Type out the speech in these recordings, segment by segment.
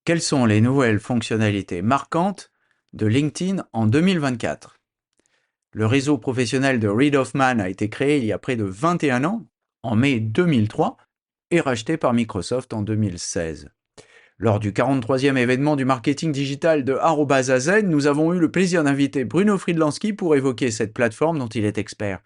Quelles sont les nouvelles fonctionnalités marquantes de LinkedIn en 2024? Le réseau professionnel de Reid Hoffman a été créé il y a près de 21 ans, en mai 2003, et racheté par Microsoft en 2016. Lors du 43e événement du marketing digital de @AZ, nous avons eu le plaisir d'inviter Bruno Friedlanski pour évoquer cette plateforme dont il est expert.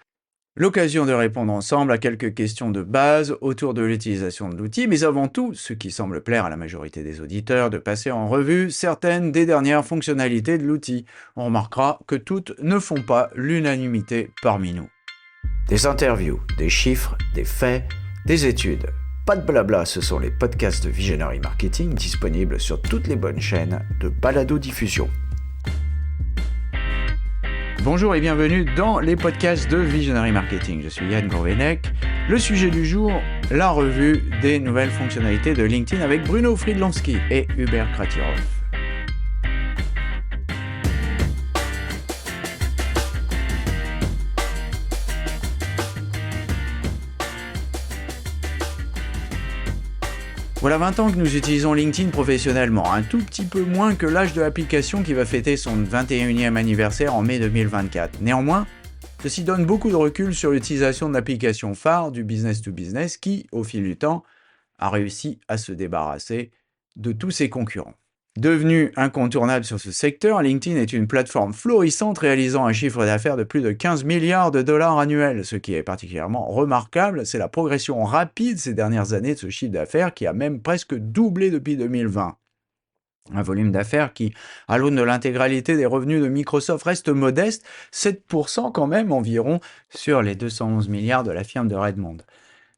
L'occasion de répondre ensemble à quelques questions de base autour de l'utilisation de l'outil, mais avant tout, ce qui semble plaire à la majorité des auditeurs, de passer en revue certaines des dernières fonctionnalités de l'outil. On remarquera que toutes ne font pas l'unanimité parmi nous. Des interviews, des chiffres, des faits, des études. Pas de blabla, ce sont les podcasts de Visionary Marketing disponibles sur toutes les bonnes chaînes de balado-diffusion. Bonjour et bienvenue dans les podcasts de Visionary Marketing. Je suis Yann Gourvenec. Le sujet du jour, la revue des nouvelles fonctionnalités de LinkedIn avec Bruno Friedlanski et Hubert Kratirov. Voilà 20 ans que nous utilisons LinkedIn professionnellement, un tout petit peu moins que l'âge de l'application qui va fêter son 21e anniversaire en mai 2024. Néanmoins, ceci donne beaucoup de recul sur l'utilisation de l'application phare du business to business qui, au fil du temps, a réussi à se débarrasser de tous ses concurrents. Devenu incontournable sur ce secteur, LinkedIn est une plateforme florissante réalisant un chiffre d'affaires de plus de 15 milliards de dollars annuels. Ce qui est particulièrement remarquable, c'est la progression rapide ces dernières années de ce chiffre d'affaires qui a même presque doublé depuis 2020. Un volume d'affaires qui, à l'aune de l'intégralité des revenus de Microsoft, reste modeste, 7% quand même environ sur les 211 milliards de la firme de Redmond.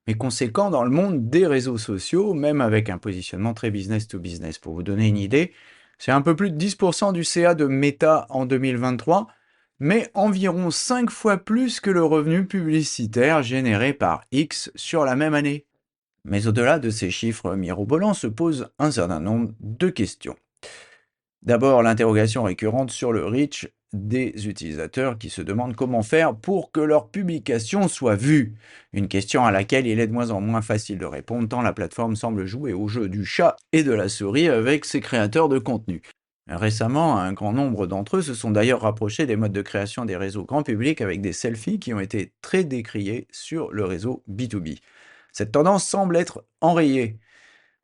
Mais conséquent dans le monde des réseaux sociaux, même avec un positionnement très business to business. Pour vous donner une idée, c'est un peu plus de 10% du CA de Meta en 2023, mais environ 5 fois plus que le revenu publicitaire généré par X sur la même année. Mais au-delà de ces chiffres mirobolants se pose un certain nombre de questions. D'abord, l'interrogation récurrente sur le reach des utilisateurs qui se demandent comment faire pour que leur publication soit vue. Une question à laquelle il est de moins en moins facile de répondre tant la plateforme semble jouer au jeu du chat et de la souris avec ses créateurs de contenu. Récemment, un grand nombre d'entre eux se sont d'ailleurs rapprochés des modes de création des réseaux grand public avec des selfies qui ont été très décriés sur le réseau B2B. Cette tendance semble être enrayée.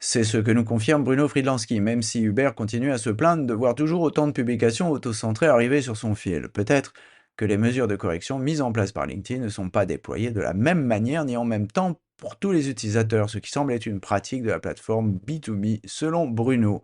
C'est ce que nous confirme Bruno Friedlanski, même si Hubert continue à se plaindre de voir toujours autant de publications auto-centrées arriver sur son fil. Peut-être que les mesures de correction mises en place par LinkedIn ne sont pas déployées de la même manière ni en même temps pour tous les utilisateurs, ce qui semble être une pratique de la plateforme B2B selon Bruno.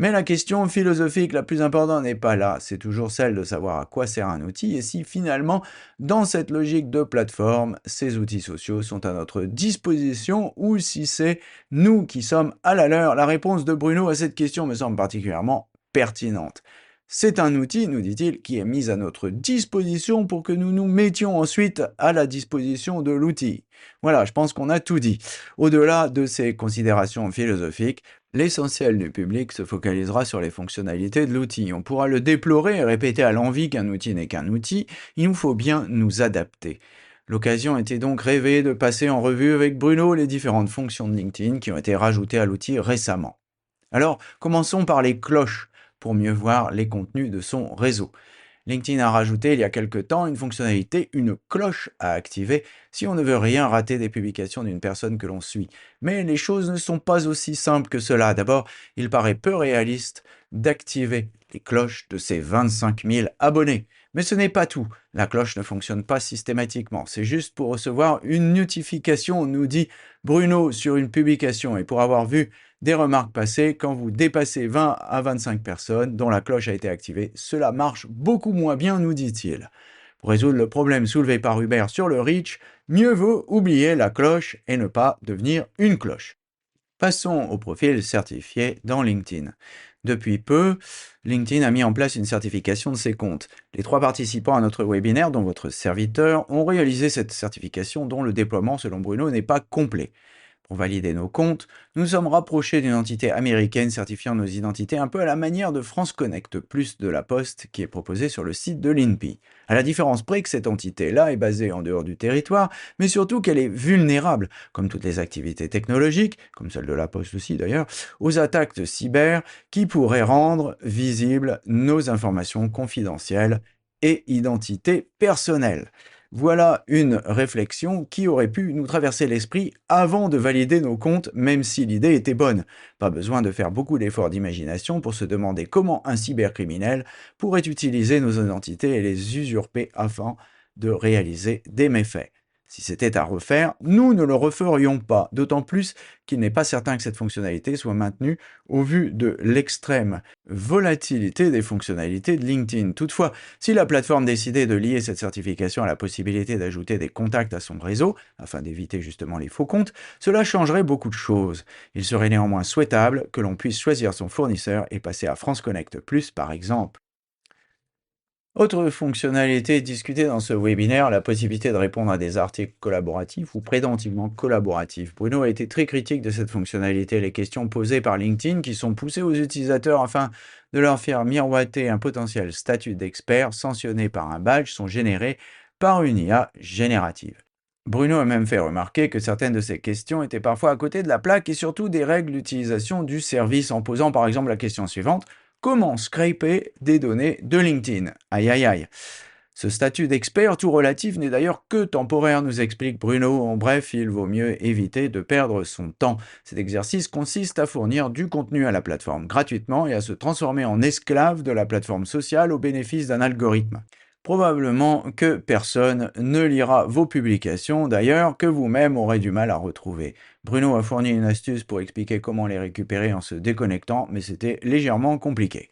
Mais la question philosophique la plus importante n'est pas là, c'est toujours celle de savoir à quoi sert un outil et si finalement, dans cette logique de plateforme, ces outils sociaux sont à notre disposition ou si c'est nous qui sommes à la leur. La réponse de Bruno à cette question me semble particulièrement pertinente. C'est un outil, nous dit-il, qui est mis à notre disposition pour que nous nous mettions ensuite à la disposition de l'outil. Voilà, je pense qu'on a tout dit. Au-delà de ces considérations philosophiques, l'essentiel du public se focalisera sur les fonctionnalités de l'outil. On pourra le déplorer et répéter à l'envi qu'un outil n'est qu'un outil. Il nous faut bien nous adapter. L'occasion était donc rêvée de passer en revue avec Bruno les différentes fonctions de LinkedIn qui ont été rajoutées à l'outil récemment. Alors, commençons par les cloches pour mieux voir les contenus de son réseau. LinkedIn a rajouté il y a quelque temps une fonctionnalité, une cloche à activer si on ne veut rien rater des publications d'une personne que l'on suit. Mais les choses ne sont pas aussi simples que cela. D'abord, il paraît peu réaliste d'activer les cloches de ses 25 000 abonnés. Mais ce n'est pas tout. La cloche ne fonctionne pas systématiquement. C'est juste pour recevoir une notification, nous dit Bruno, sur une publication. Et pour avoir vu des remarques passées, quand vous dépassez 20 à 25 personnes dont la cloche a été activée, cela marche beaucoup moins bien, nous dit-il. Pour résoudre le problème soulevé par Hubert sur le reach, mieux vaut oublier la cloche et ne pas devenir une cloche. Passons au profil certifié dans LinkedIn. Depuis peu, LinkedIn a mis en place une certification de ses comptes. Les 3 participants à notre webinaire, dont votre serviteur, ont réalisé cette certification dont le déploiement, selon Bruno, n'est pas complet. Pour valider nos comptes, nous nous sommes rapprochés d'une entité américaine certifiant nos identités un peu à la manière de France Connect Plus de la Poste qui est proposée sur le site de l'INPI. À la différence près que cette entité-là est basée en dehors du territoire, mais surtout qu'elle est vulnérable, comme toutes les activités technologiques, comme celle de la Poste aussi d'ailleurs, aux attaques de cyber qui pourraient rendre visibles nos informations confidentielles et identités personnelles. Voilà une réflexion qui aurait pu nous traverser l'esprit avant de valider nos comptes, même si l'idée était bonne. Pas besoin de faire beaucoup d'efforts d'imagination pour se demander comment un cybercriminel pourrait utiliser nos identités et les usurper afin de réaliser des méfaits. Si c'était à refaire, nous ne le referions pas, d'autant plus qu'il n'est pas certain que cette fonctionnalité soit maintenue au vu de l'extrême volatilité des fonctionnalités de LinkedIn. Toutefois, si la plateforme décidait de lier cette certification à la possibilité d'ajouter des contacts à son réseau, afin d'éviter justement les faux comptes, cela changerait beaucoup de choses. Il serait néanmoins souhaitable que l'on puisse choisir son fournisseur et passer à France Connect Plus par exemple. Autre fonctionnalité discutée dans ce webinaire, la possibilité de répondre à des articles collaboratifs ou prétentivement collaboratifs. Bruno a été très critique de cette fonctionnalité. Les questions posées par LinkedIn qui sont poussées aux utilisateurs afin de leur faire miroiter un potentiel statut d'expert sanctionné par un badge sont générées par une IA générative. Bruno a même fait remarquer que certaines de ces questions étaient parfois à côté de la plaque et surtout des règles d'utilisation du service en posant par exemple la question suivante. Comment scraper des données de LinkedIn? Aïe aïe aïe. Ce statut d'expert tout relatif n'est d'ailleurs que temporaire, nous explique Bruno. En bref, il vaut mieux éviter de perdre son temps. Cet exercice consiste à fournir du contenu à la plateforme gratuitement et à se transformer en esclave de la plateforme sociale au bénéfice d'un algorithme. Probablement que personne ne lira vos publications, d'ailleurs, que vous-même aurez du mal à retrouver. Bruno a fourni une astuce pour expliquer comment les récupérer en se déconnectant, mais c'était légèrement compliqué.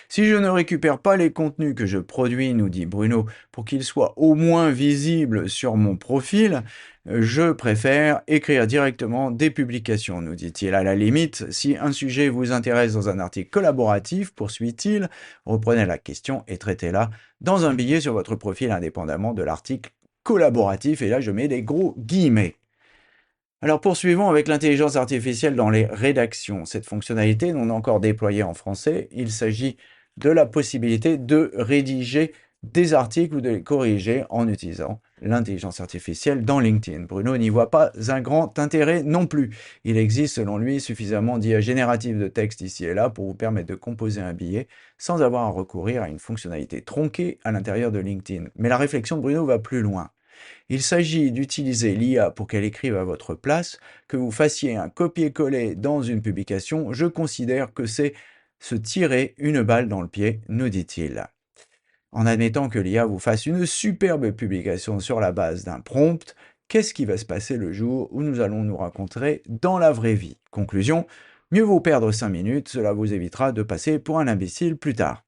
Si je ne récupère pas les contenus que je produis, nous dit Bruno, pour qu'ils soient au moins visibles sur mon profil, je préfère écrire directement des publications, nous dit-il. À la limite, si un sujet vous intéresse dans un article collaboratif, poursuit-il, reprenez la question et traitez-la dans un billet sur votre profil indépendamment de l'article collaboratif, et là je mets des gros guillemets. Alors poursuivons avec l'intelligence artificielle dans les rédactions. Cette fonctionnalité non encore déployée en français, il s'agit de la possibilité de rédiger des articles ou de les corriger en utilisant l'intelligence artificielle dans LinkedIn. Bruno n'y voit pas un grand intérêt non plus. Il existe selon lui suffisamment d'IA générative de texte ici et là pour vous permettre de composer un billet sans avoir à recourir à une fonctionnalité tronquée à l'intérieur de LinkedIn. Mais la réflexion de Bruno va plus loin. Il s'agit d'utiliser l'IA pour qu'elle écrive à votre place, que vous fassiez un copier-coller dans une publication, je considère que c'est se tirer une balle dans le pied, nous dit-il. En admettant que l'IA vous fasse une superbe publication sur la base d'un prompt, qu'est-ce qui va se passer le jour où nous allons nous rencontrer dans la vraie vie? Conclusion, mieux vaut perdre 5 minutes, cela vous évitera de passer pour un imbécile plus tard.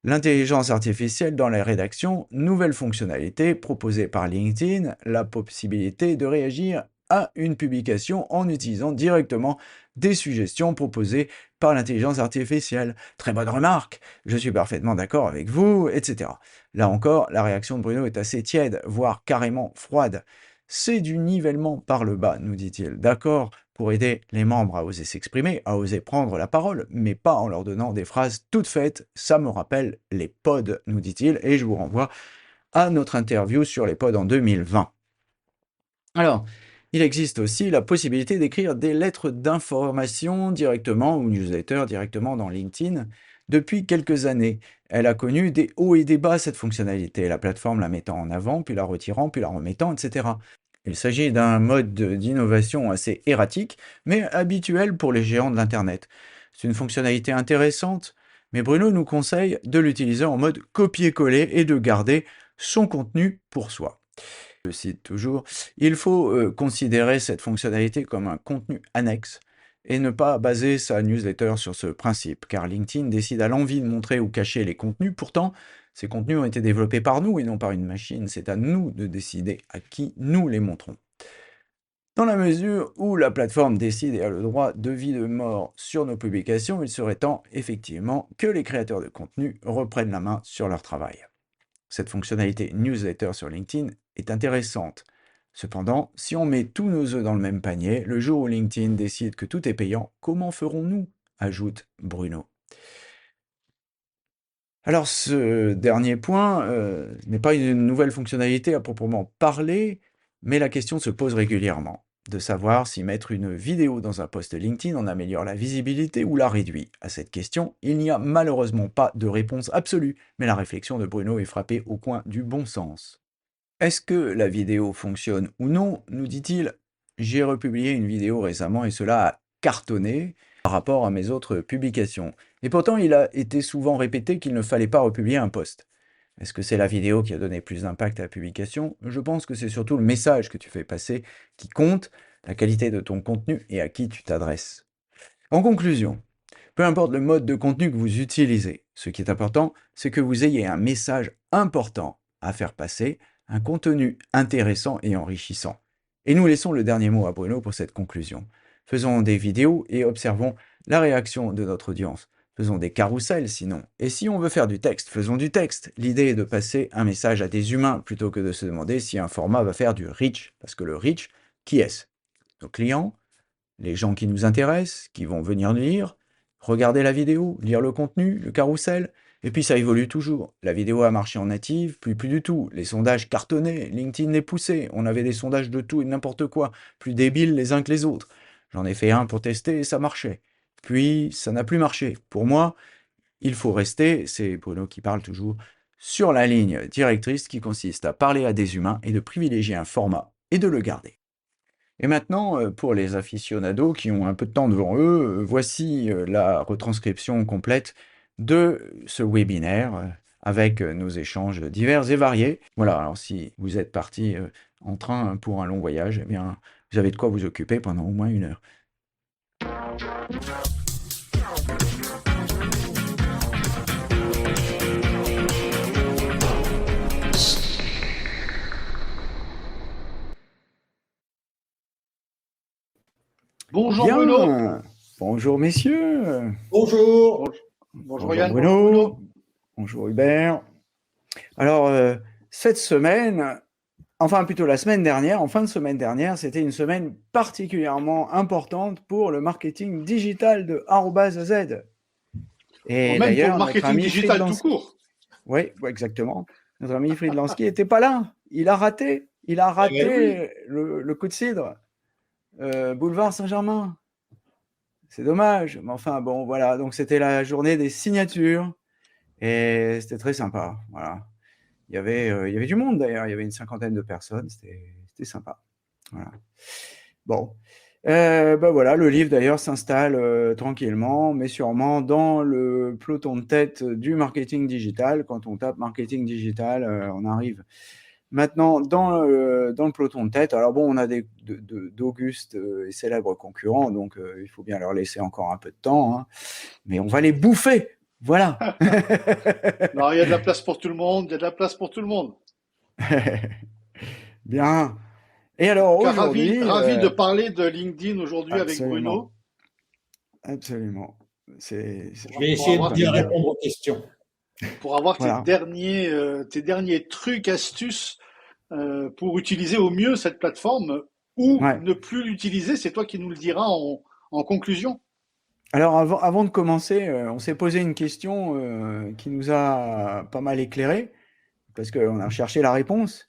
L'intelligence artificielle dans les rédactions, nouvelle fonctionnalité proposée par LinkedIn, la possibilité de réagir à une publication en utilisant directement des suggestions proposées par l'intelligence artificielle. Très bonne remarque, je suis parfaitement d'accord avec vous, etc. Là encore, la réaction de Bruno est assez tiède, voire carrément froide. C'est du nivellement par le bas, nous dit-il. D'accord, pour aider les membres à oser s'exprimer, à oser prendre la parole, mais pas en leur donnant des phrases toutes faites. Ça me rappelle les pods, nous dit-il, et je vous renvoie à notre interview sur les pods en 2020. Alors, il existe aussi la possibilité d'écrire des lettres d'information directement ou newsletter directement dans LinkedIn depuis quelques années. Elle a connu des hauts et des bas, cette fonctionnalité, la plateforme la mettant en avant, puis la retirant, puis la remettant, etc. Il s'agit d'un mode d'innovation assez erratique, mais habituel pour les géants de l'Internet. C'est une fonctionnalité intéressante, mais Bruno nous conseille de l'utiliser en mode copier-coller et de garder son contenu pour soi. Je cite toujours, il faut considérer cette fonctionnalité comme un contenu annexe et ne pas baser sa newsletter sur ce principe, car LinkedIn décide à l'envie de montrer ou cacher les contenus. Pourtant, ces contenus ont été développés par nous et non par une machine. C'est à nous de décider à qui nous les montrons. Dans la mesure où la plateforme décide et a le droit de vie de mort sur nos publications, il serait temps effectivement que les créateurs de contenu reprennent la main sur leur travail. Cette fonctionnalité newsletter sur LinkedIn est intéressante. Cependant, si on met tous nos œufs dans le même panier, le jour où LinkedIn décide que tout est payant, comment ferons-nous? Ajoute Bruno. Alors ce dernier point n'est pas une nouvelle fonctionnalité à proprement parler, mais la question se pose régulièrement, de savoir si mettre une vidéo dans un post LinkedIn en améliore la visibilité ou la réduit. À cette question, il n'y a malheureusement pas de réponse absolue, mais la réflexion de Bruno est frappée au coin du bon sens. Est-ce que la vidéo fonctionne ou non? Nous dit-il. J'ai republié une vidéo récemment et cela a cartonné par rapport à mes autres publications. Et pourtant, il a été souvent répété qu'il ne fallait pas republier un post. Est-ce que c'est la vidéo qui a donné plus d'impact à la publication? Je pense que c'est surtout le message que tu fais passer qui compte, la qualité de ton contenu et à qui tu t'adresses. En conclusion, peu importe le mode de contenu que vous utilisez, ce qui est important, c'est que vous ayez un message important à faire passer, un contenu intéressant et enrichissant. Et nous laissons le dernier mot à Bruno pour cette conclusion. Faisons des vidéos et observons la réaction de notre audience. Faisons des carousels sinon. Et si on veut faire du texte, faisons du texte. L'idée est de passer un message à des humains plutôt que de se demander si un format va faire du reach. Parce que le reach, qui est-ce? Nos clients, les gens qui nous intéressent, qui vont venir lire, regarder la vidéo, lire le contenu, le carrousel, et puis ça évolue toujours. La vidéo a marché en native, puis plus du tout. Les sondages cartonnaient, LinkedIn les poussait, on avait des sondages de tout et n'importe quoi, plus débiles les uns que les autres. J'en ai fait un pour tester et ça marchait. Puis ça n'a plus marché. Pour moi, il faut rester, c'est Bruno qui parle toujours, sur la ligne directrice qui consiste à parler à des humains et de privilégier un format et de le garder. Et maintenant, pour les aficionados qui ont un peu de temps devant eux, voici la retranscription complète de ce webinaire avec nos échanges divers et variés. Voilà, alors si vous êtes parti en train pour un long voyage, eh bien, vous avez de quoi vous occuper pendant au moins 1 heure. Bonjour Bien. Bruno. Bonjour messieurs. Bonjour. Bonjour Yann. Bruno. Bonjour Bruno. Bonjour Hubert. Alors, cette semaine, enfin plutôt la semaine dernière, en fin de semaine dernière, c'était une semaine particulièrement importante pour le marketing digital de @Z. Et Même pour d'ailleurs, le notre marketing ami digital tout Friedlansky, court. oui, exactement. Notre ami Friedlansky n'était pas là. Il a raté oui. le coup de cidre. Boulevard Saint-Germain. C'est dommage. Mais enfin, bon, voilà. Donc, c'était la journée des signatures. Et c'était très sympa. Voilà. Il y avait du monde d'ailleurs. Il y avait une 50aine de personnes. C'était sympa. Voilà. Bon. Ben voilà, le livre d'ailleurs s'installe tranquillement, mais sûrement dans le peloton de tête du marketing digital. Quand on tape marketing digital, on arrive maintenant dans le peloton de tête. Alors bon, on a d'augustes et célèbres concurrents, donc il faut bien leur laisser encore un peu de temps, hein, mais on va les bouffer. Voilà. Non, il y a de la place pour tout le monde. Il y a de la place pour tout le monde. Bien. Et alors aujourd'hui, ravi de parler de LinkedIn aujourd'hui avec absolument. Bruno. Absolument. Je vais essayer de bien répondre aux questions. Pour avoir Voilà. tes derniers trucs, astuces pour utiliser au mieux cette plateforme ou Ouais. ne plus l'utiliser, c'est toi qui nous le diras en conclusion. Alors avant de commencer, on s'est posé une question qui nous a pas mal éclairé, parce qu'on a cherché la réponse.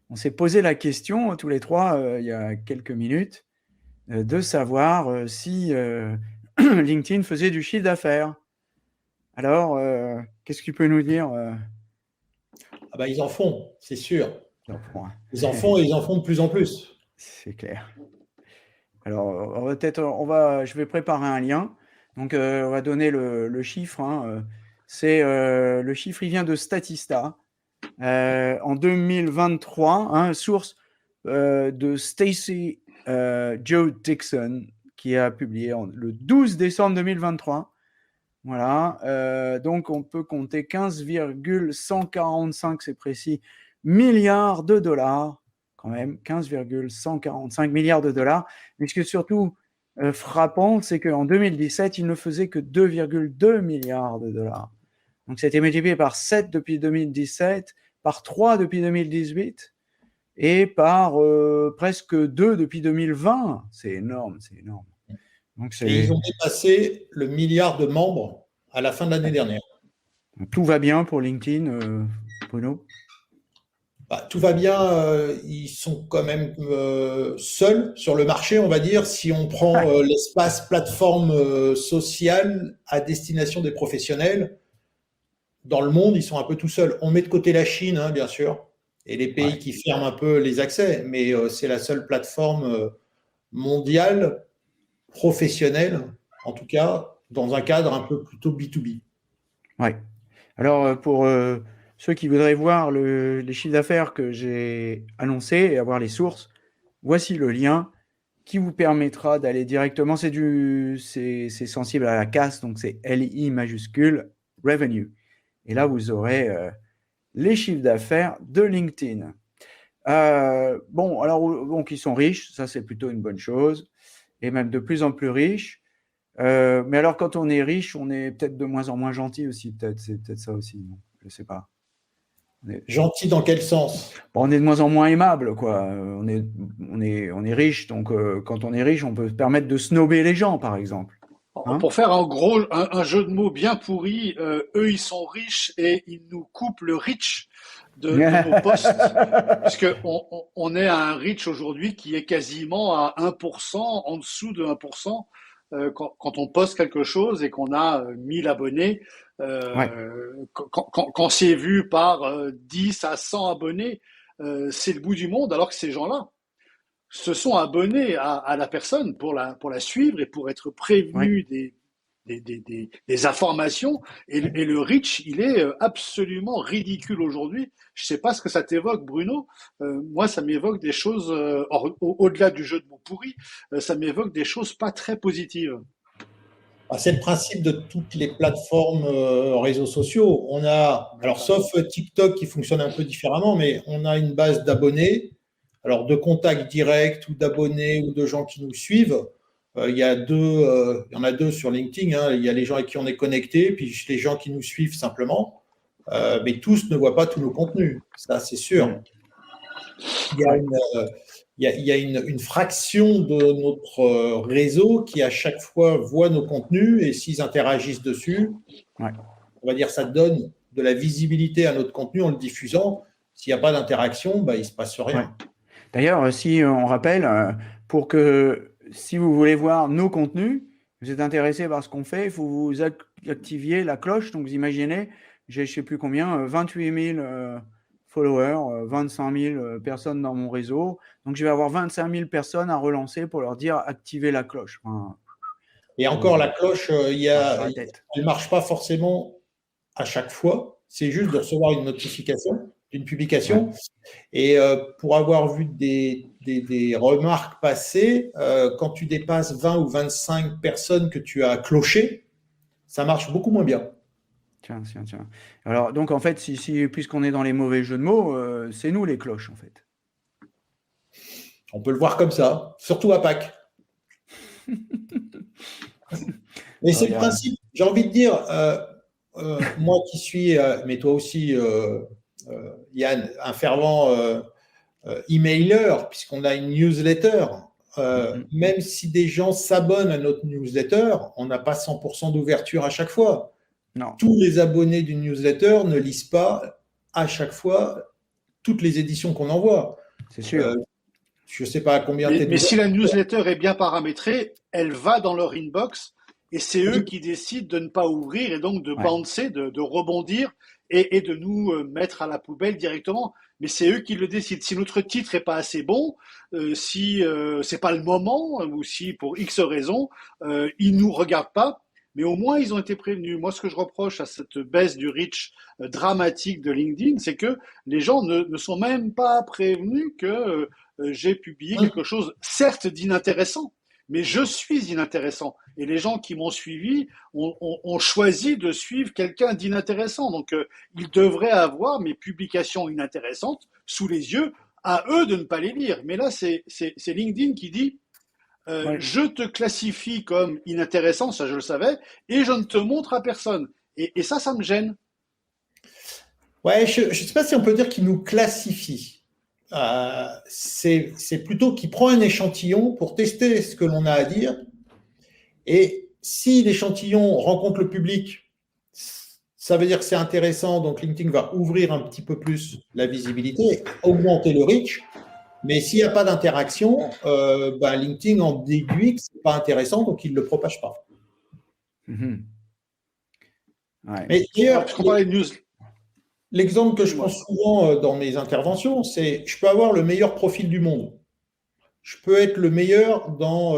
On s'est posé la question tous les trois il y a quelques minutes de savoir si LinkedIn faisait du chiffre d'affaires. Alors, qu'est-ce que tu peux nous dire Ah bah, ils en font, c'est sûr. Jean-François ? Ils en font et ils en font de plus en plus. C'est clair. Alors, je vais préparer un lien. Donc, on va donner le chiffre. Hein. Le chiffre, il vient de Statista. En 2023, hein, source de Stacy Joe Dixon, qui a publié le 12 décembre 2023. Voilà. Donc, on peut compter 15,145, c'est précis, milliards de dollars. Quand même, 15,145 milliards de dollars. Mais ce qui est surtout frappant, c'est qu'en 2017, il ne faisait que 2,2 milliards de dollars. Donc, ça a été multiplié par 7 depuis 2017, par 3 depuis 2018. et par presque 2 depuis 2020. C'est énorme, c'est énorme. Donc, Et ils ont dépassé le milliard de membres à la fin de l'année dernière. tout va bien pour LinkedIn, Bruno? Tout va bien, ils sont quand même seuls sur le marché, on va dire, si on prend l'espace plateforme sociale à destination des professionnels. Dans le monde, ils sont un peu tout seuls. On met de côté la Chine, hein, bien sûr, et les pays qui ferment un peu les accès, mais c'est la seule plateforme mondiale, professionnelle, en tout cas, dans un cadre un peu plutôt B2B. Ouais. Alors, pour ceux qui voudraient voir les chiffres d'affaires que j'ai annoncés et avoir les sources, voici le lien qui vous permettra d'aller directement. C'est sensible à la casse, donc c'est LI majuscule, revenue. Et là, vous aurez les chiffres d'affaires de LinkedIn. Bon, alors, donc, ils sont riches, ça c'est plutôt une bonne chose, et même de plus en plus riches. Mais alors, quand on est riche, on est peut-être de moins en moins gentil aussi, peut-être. C'est peut-être ça aussi, non, je sais pas. Gentil dans quel sens? Bon, on est de moins en moins aimable, quoi. On est riche, donc quand on est riche, on peut se permettre de snober les gens, par exemple. Hein? Pour faire un jeu de mots bien pourri, eux ils sont riches et ils nous coupent le rich de nos postes, puisque on est à un reach aujourd'hui qui est quasiment à 1%, en dessous de 1%, quand on poste quelque chose et qu'on a 1000 abonnés. Quand c'est vu par 10 à 100 abonnés, c'est le bout du monde, alors que ces gens-là se sont abonnés à la personne pour la suivre et pour être prévenus des informations. Et le reach, il est absolument ridicule aujourd'hui. Je sais pas ce que ça t'évoque, Bruno. Moi, ça m'évoque des choses, au-delà du jeu de mots pourri, ça m'évoque des choses pas très positives. C'est le principe de toutes les plateformes réseaux sociaux. On a, alors sauf TikTok qui fonctionne un peu différemment, mais on a une base d'abonnés, alors de contacts directs ou d'abonnés ou de gens qui nous suivent. Il y en a deux sur LinkedIn. Hein. Il y a les gens avec qui on est connecté, puis les gens qui nous suivent simplement. Mais tous ne voient pas tous nos contenus, ça c'est sûr. Il y a une fraction de notre réseau qui à chaque fois voit nos contenus et s'ils interagissent dessus, on va dire ça donne de la visibilité à notre contenu en le diffusant. S'il n'y a pas d'interaction, il ne se passe rien. Ouais. D'ailleurs, si on rappelle, pour que si vous voulez voir nos contenus, vous êtes intéressé par ce qu'on fait, il faut que vous activiez la cloche. Donc, vous imaginez, j'ai je ne sais plus combien, 28 000 followers, 25 000 personnes dans mon réseau. Donc, je vais avoir 25 000 personnes à relancer pour leur dire activez la cloche. Enfin, et encore, la cloche, elle ne marche pas forcément à chaque fois. C'est juste de recevoir une notification d'une publication. Ouais. Et pour avoir vu des remarques passer, quand tu dépasses 20 ou 25 personnes que tu as clochées, ça marche beaucoup moins bien. Tiens. Alors, donc, en fait, puisqu'on est dans les mauvais jeux de mots, c'est nous les cloches, en fait. On peut le voir comme ça, surtout à Pâques. Mais c'est le principe. J'ai envie de dire, moi qui suis, mais toi aussi, Yann, un fervent emailer, puisqu'on a une newsletter. Même si des gens s'abonnent à notre newsletter, on n'a pas 100% d'ouverture à chaque fois. Non. Tous les abonnés d'une newsletter ne lisent pas à chaque fois toutes les éditions qu'on envoie. C'est sûr. Je ne sais pas à combien mais si la newsletter est bien paramétrée, elle va dans leur inbox et c'est eux qui décident de ne pas ouvrir et donc de bouncer, de rebondir et de nous mettre à la poubelle directement. Mais c'est eux qui le décident. Si notre titre est pas assez bon, si c'est pas le moment ou si pour X raisons, ils nous regardent pas. Mais au moins, ils ont été prévenus. Moi, ce que je reproche à cette baisse du reach dramatique de LinkedIn, c'est que les gens ne sont même pas prévenus que j'ai publié quelque chose, certes d'inintéressant, mais je suis inintéressant. Et les gens qui m'ont suivi ont choisi de suivre quelqu'un d'inintéressant. Donc, ils devraient avoir mes publications inintéressantes sous les yeux, à eux de ne pas les lire. Mais là, c'est LinkedIn qui dit je te classifie comme inintéressant, ça je le savais, et je ne te montre à personne. Et ça me gêne. Ouais, je ne sais pas si on peut dire qu'il nous classifie. c'est plutôt qu'il prend un échantillon pour tester ce que l'on a à dire. Et si l'échantillon rencontre le public, ça veut dire que c'est intéressant, donc LinkedIn va ouvrir un petit peu plus la visibilité, augmenter le reach. Mais s'il n'y a pas d'interaction, LinkedIn en déduit que ce n'est pas intéressant, donc il ne le propage pas. Ouais. Mais d'ailleurs, news. L'exemple que je prends souvent dans mes interventions, c'est je peux avoir le meilleur profil du monde. Je peux être le meilleur dans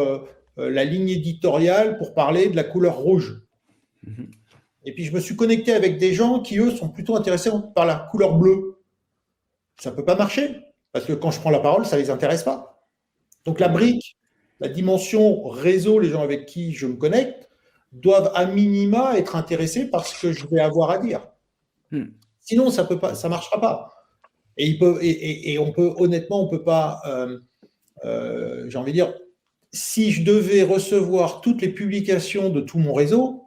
la ligne éditoriale pour parler de la couleur rouge. Et puis, je me suis connecté avec des gens qui, eux, sont plutôt intéressés par la couleur bleue. Ça ne peut pas marcher, parce que quand je prends la parole, ça ne les intéresse pas. Donc, la brique, la dimension réseau, les gens avec qui je me connecte, doivent à minima être intéressés par ce que je vais avoir à dire. Sinon, ça ne marchera pas. Et on peut, honnêtement, on ne peut pas, j'ai envie de dire, si je devais recevoir toutes les publications de tout mon réseau,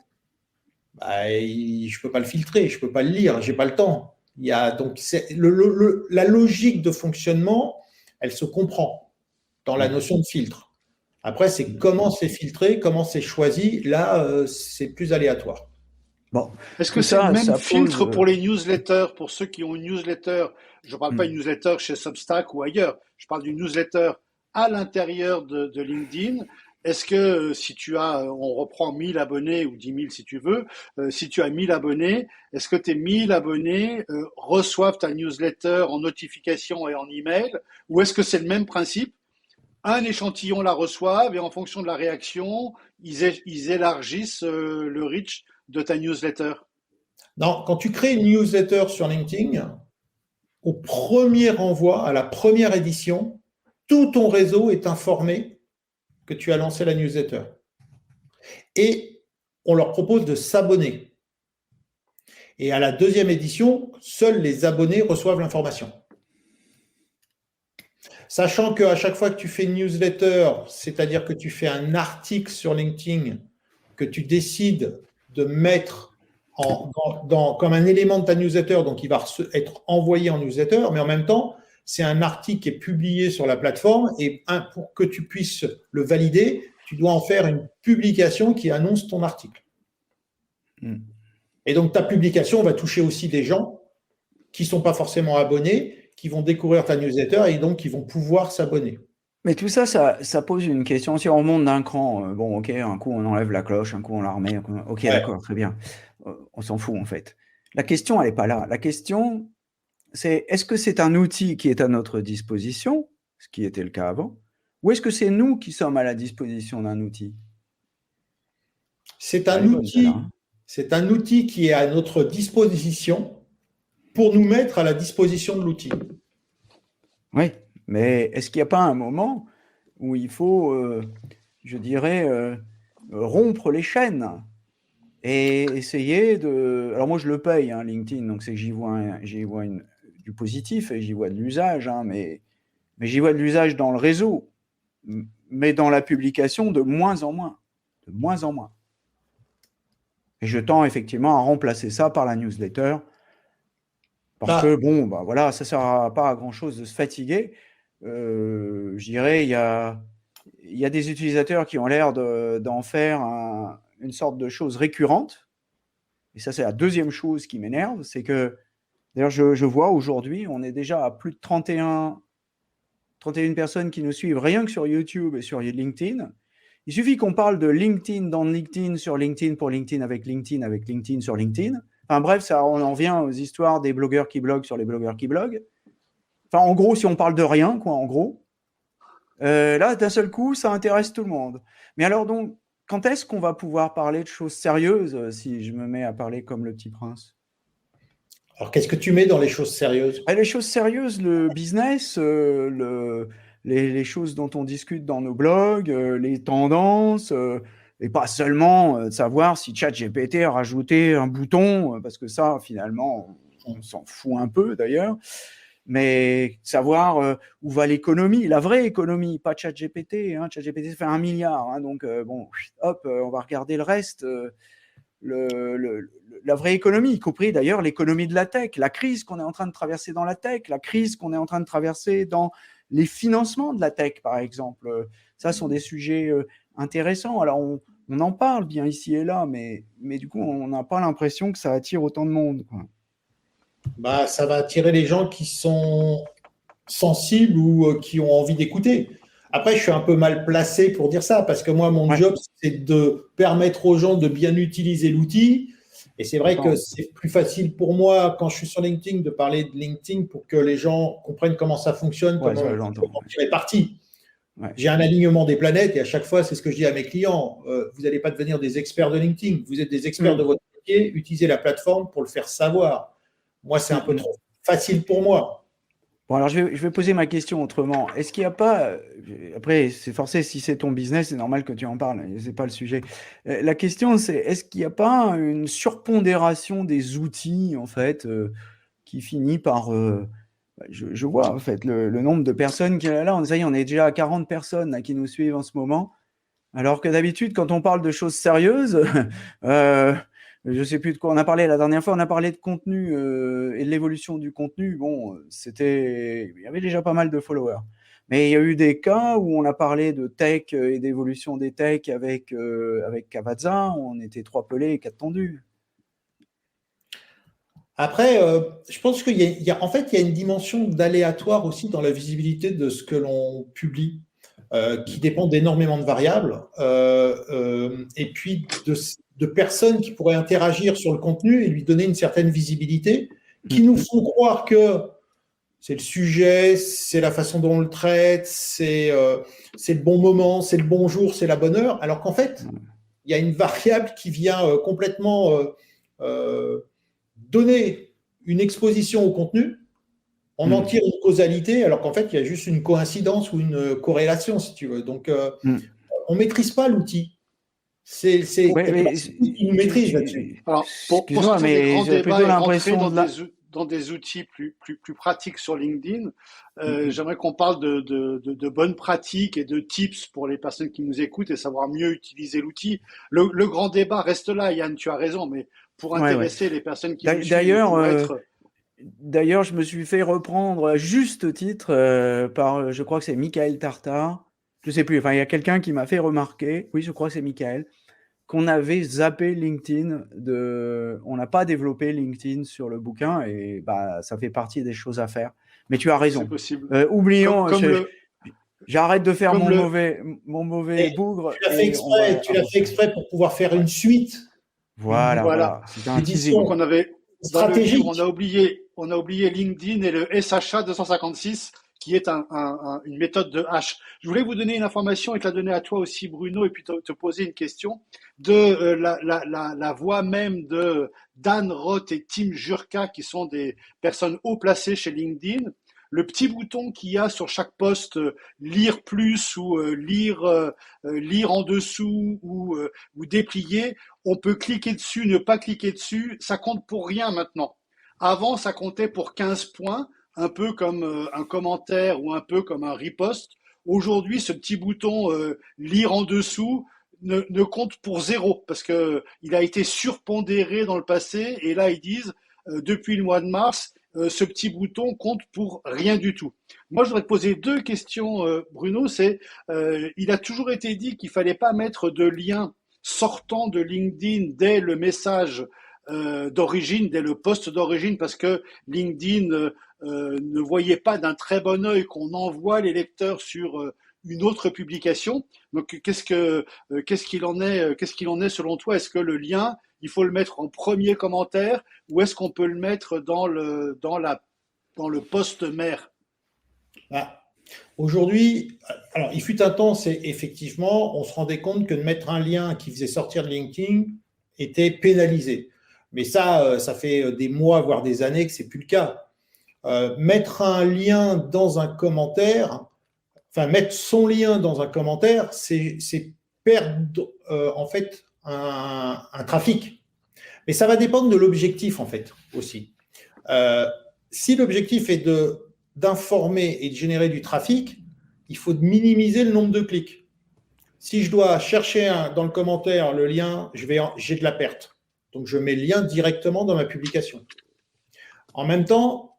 je ne peux pas le filtrer, je ne peux pas le lire, je n'ai pas le temps. Donc, la logique de fonctionnement, elle se comprend dans la notion de filtre. Après, c'est comment c'est filtré, comment c'est choisi. Là, c'est plus aléatoire. Bon, est-ce que c'est le même filtre pour les newsletters, pour ceux qui ont une newsletter? Je ne parle pas d'une newsletter chez Substack ou ailleurs, je parle d'une newsletter à l'intérieur de LinkedIn. Est-ce que si tu as, on reprend 1000 abonnés ou 10 000 si tu veux, si tu as 1000 abonnés, est-ce que tes 1000 abonnés reçoivent ta newsletter en notification et en email, ou est-ce que c'est le même principe? Un échantillon la reçoivent et en fonction de la réaction, ils élargissent le reach de ta newsletter? Non, quand tu crées une newsletter sur LinkedIn, au premier envoi, à la première édition, tout ton réseau est informé que tu as lancé la newsletter. Et on leur propose de s'abonner. Et à la deuxième édition, seuls les abonnés reçoivent l'information. Sachant qu'à chaque fois que tu fais une newsletter, c'est-à-dire que tu fais un article sur LinkedIn, que tu décides de mettre comme un élément de ta newsletter, donc il va être envoyé en newsletter, mais en même temps, c'est un article qui est publié sur la plateforme et pour que tu puisses le valider, tu dois en faire une publication qui annonce ton article. Et donc, ta publication va toucher aussi des gens qui ne sont pas forcément abonnés, qui vont découvrir ta newsletter et donc qui vont pouvoir s'abonner. Mais tout ça, ça pose une question. Si on remonte d'un cran, bon, ok, un coup on enlève la cloche, un coup on la remet. Ok, ouais. D'accord, très bien. On s'en fout en fait. La question, elle n'est pas là. La question, c'est est-ce que c'est un outil qui est à notre disposition, ce qui était le cas avant, ou est-ce que c'est nous qui sommes à la disposition d'un outil? C'est un outil qui est à notre disposition pour nous mettre à la disposition de l'outil. Oui, mais est-ce qu'il n'y a pas un moment où il faut, je dirais, rompre les chaînes et essayer de… Alors moi, je le paye, hein, LinkedIn, donc c'est que j'y vois du positif et j'y vois de l'usage, hein, mais j'y vois de l'usage dans le réseau, mais dans la publication de moins en moins. De moins en moins. Et je tends effectivement à remplacer ça par la newsletter. Parce que, bon, bah voilà, ça ne sert pas à grand-chose de se fatiguer. Je dirais, il y a des utilisateurs qui ont l'air d'en faire une sorte de chose récurrente. Et ça, c'est la deuxième chose qui m'énerve. C'est que, d'ailleurs, je vois aujourd'hui, on est déjà à plus de 31 personnes qui nous suivent rien que sur YouTube et sur LinkedIn. Il suffit qu'on parle de LinkedIn dans LinkedIn, sur LinkedIn, pour LinkedIn, avec LinkedIn, sur LinkedIn. Enfin bref, ça, on en vient aux histoires des blogueurs qui bloguent sur les blogueurs qui bloguent. Enfin, en gros, si on parle de rien, quoi, en gros, là, d'un seul coup, ça intéresse tout le monde. Mais alors donc, quand est-ce qu'on va pouvoir parler de choses sérieuses si je me mets à parler comme le petit prince? Alors, qu'est-ce que tu mets dans les choses sérieuses? Les choses sérieuses, le business, les choses dont on discute dans nos blogs, les tendances, et pas seulement de savoir si ChatGPT a rajouté un bouton, parce que ça, finalement, on s'en fout un peu d'ailleurs, mais savoir où va l'économie, la vraie économie, pas ChatGPT. Hein, ChatGPT fait 1 milliard, hein, donc bon, hop, on va regarder le reste. la vraie économie, y compris d'ailleurs l'économie de la tech, la crise qu'on est en train de traverser dans la tech, la crise qu'on est en train de traverser dans les financements de la tech, par exemple. Ça sont des sujets intéressants. Alors, on en parle bien ici et là, mais du coup, on n'a pas l'impression que ça attire autant de monde, quoi. Bah, ça va attirer les gens qui sont sensibles ou qui ont envie d'écouter. Après, je suis un peu mal placé pour dire ça, parce que moi, mon job, c'est de permettre aux gens de bien utiliser l'outil. Et c'est vrai que c'est plus facile pour moi, quand je suis sur LinkedIn, de parler de LinkedIn pour que les gens comprennent comment ça fonctionne, comment tirer parti. Ouais. J'ai un alignement des planètes et à chaque fois, c'est ce que je dis à mes clients. Vous n'allez pas devenir des experts de LinkedIn. Vous êtes des experts de votre métier. Utilisez la plateforme pour le faire savoir. Moi, c'est un peu trop facile pour moi. Bon, alors je vais poser ma question autrement. Est-ce qu'il n'y a pas, après, c'est forcé, si c'est ton business, c'est normal que tu en parles, c'est pas le sujet. La question, c'est, est-ce qu'il n'y a pas une surpondération des outils, en fait, qui finit par... je vois, en fait, le nombre de personnes qui est là, on est déjà à 40 personnes là, qui nous suivent en ce moment, alors que d'habitude, quand on parle de choses sérieuses, je ne sais plus de quoi on a parlé la dernière fois, on a parlé de contenu et de l'évolution du contenu. Bon, il y avait déjà pas mal de followers. Mais il y a eu des cas où on a parlé de tech et d'évolution des techs avec Cavazza, on était 3 pelés et 4 tendus. Après, je pense qu'il y a une dimension d'aléatoire aussi dans la visibilité de ce que l'on publie, qui dépend d'énormément de variables, et puis de personnes qui pourraient interagir sur le contenu et lui donner une certaine visibilité, qui nous font croire que c'est le sujet, c'est la façon dont on le traite, c'est le bon moment, c'est le bon jour, c'est la bonne heure, alors qu'en fait, il y a une variable qui vient complètement donner une exposition au contenu, on en tire une causalité, alors qu'en fait, il y a juste une coïncidence ou une corrélation, si tu veux. Donc, on ne maîtrise pas l'outil. C'est une maîtrise là-dessus. Alors, pour mais j'ai plutôt l'impression dans des outils plus pratiques sur LinkedIn, j'aimerais qu'on parle de bonnes pratiques et de tips pour les personnes qui nous écoutent et savoir mieux utiliser l'outil. Le grand débat reste là, Yann, tu as raison, mais pour intéresser les personnes qui nous suivent, D'ailleurs, je me suis fait reprendre à juste titre par, je crois que c'est Michael Tartar, je sais plus, enfin il y a quelqu'un qui m'a fait remarquer, oui je crois que c'est Michael, qu'on avait zappé LinkedIn, on n'a pas développé LinkedIn sur le bouquin et bah ça fait partie des choses à faire. Mais tu as raison. C'est possible. Oublions, j'arrête de faire mon mauvais bougre. Tu l'as fait exprès pour pouvoir faire une suite. Voilà. C'était un teasing. Qu'on avait dans le livre, on a oublié LinkedIn et le SHA 256, qui est une méthode de hash. Je voulais vous donner une information et te la donner à toi aussi, Bruno, et puis te poser une question de la voix même de Dan Roth et Tim Jurka, qui sont des personnes haut placées chez LinkedIn. Le petit bouton qu'il y a sur chaque poste, lire plus ou lire en dessous ou déplier, on peut cliquer dessus, ne pas cliquer dessus, ça compte pour rien maintenant. Avant, ça comptait pour 15 points, un peu comme un commentaire ou un peu comme un riposte. Aujourd'hui, ce petit bouton lire en dessous ne compte pour 0 parce que il a été surpondéré dans le passé et là ils disent depuis le mois de mars, ce petit bouton compte pour rien du tout. Moi, je voudrais te poser 2 questions, Bruno. Il a toujours été dit qu'il fallait pas mettre de lien sortant de LinkedIn dès le message d'origine, dès le post d'origine, parce que LinkedIn ne voyait pas d'un très bon œil qu'on envoie les lecteurs sur une autre publication. Donc, qu'est-ce qu'il en est selon toi? Est-ce que le lien, il faut le mettre en premier commentaire ou est-ce qu'on peut le mettre dans le post mère? Aujourd'hui, alors il fut un temps, c'est effectivement, on se rendait compte que de mettre un lien qui faisait sortir de LinkedIn était pénalisé. Mais ça fait des mois, voire des années que c'est plus le cas. Mettre un lien dans un commentaire, mettre son lien dans un commentaire, c'est perdre en fait un trafic. Mais ça va dépendre de l'objectif en fait aussi. Si l'objectif est d'informer et de générer du trafic, il faut minimiser le nombre de clics. Si je dois chercher dans le commentaire le lien, j'ai de la perte. Donc, je mets le lien directement dans ma publication. En même temps,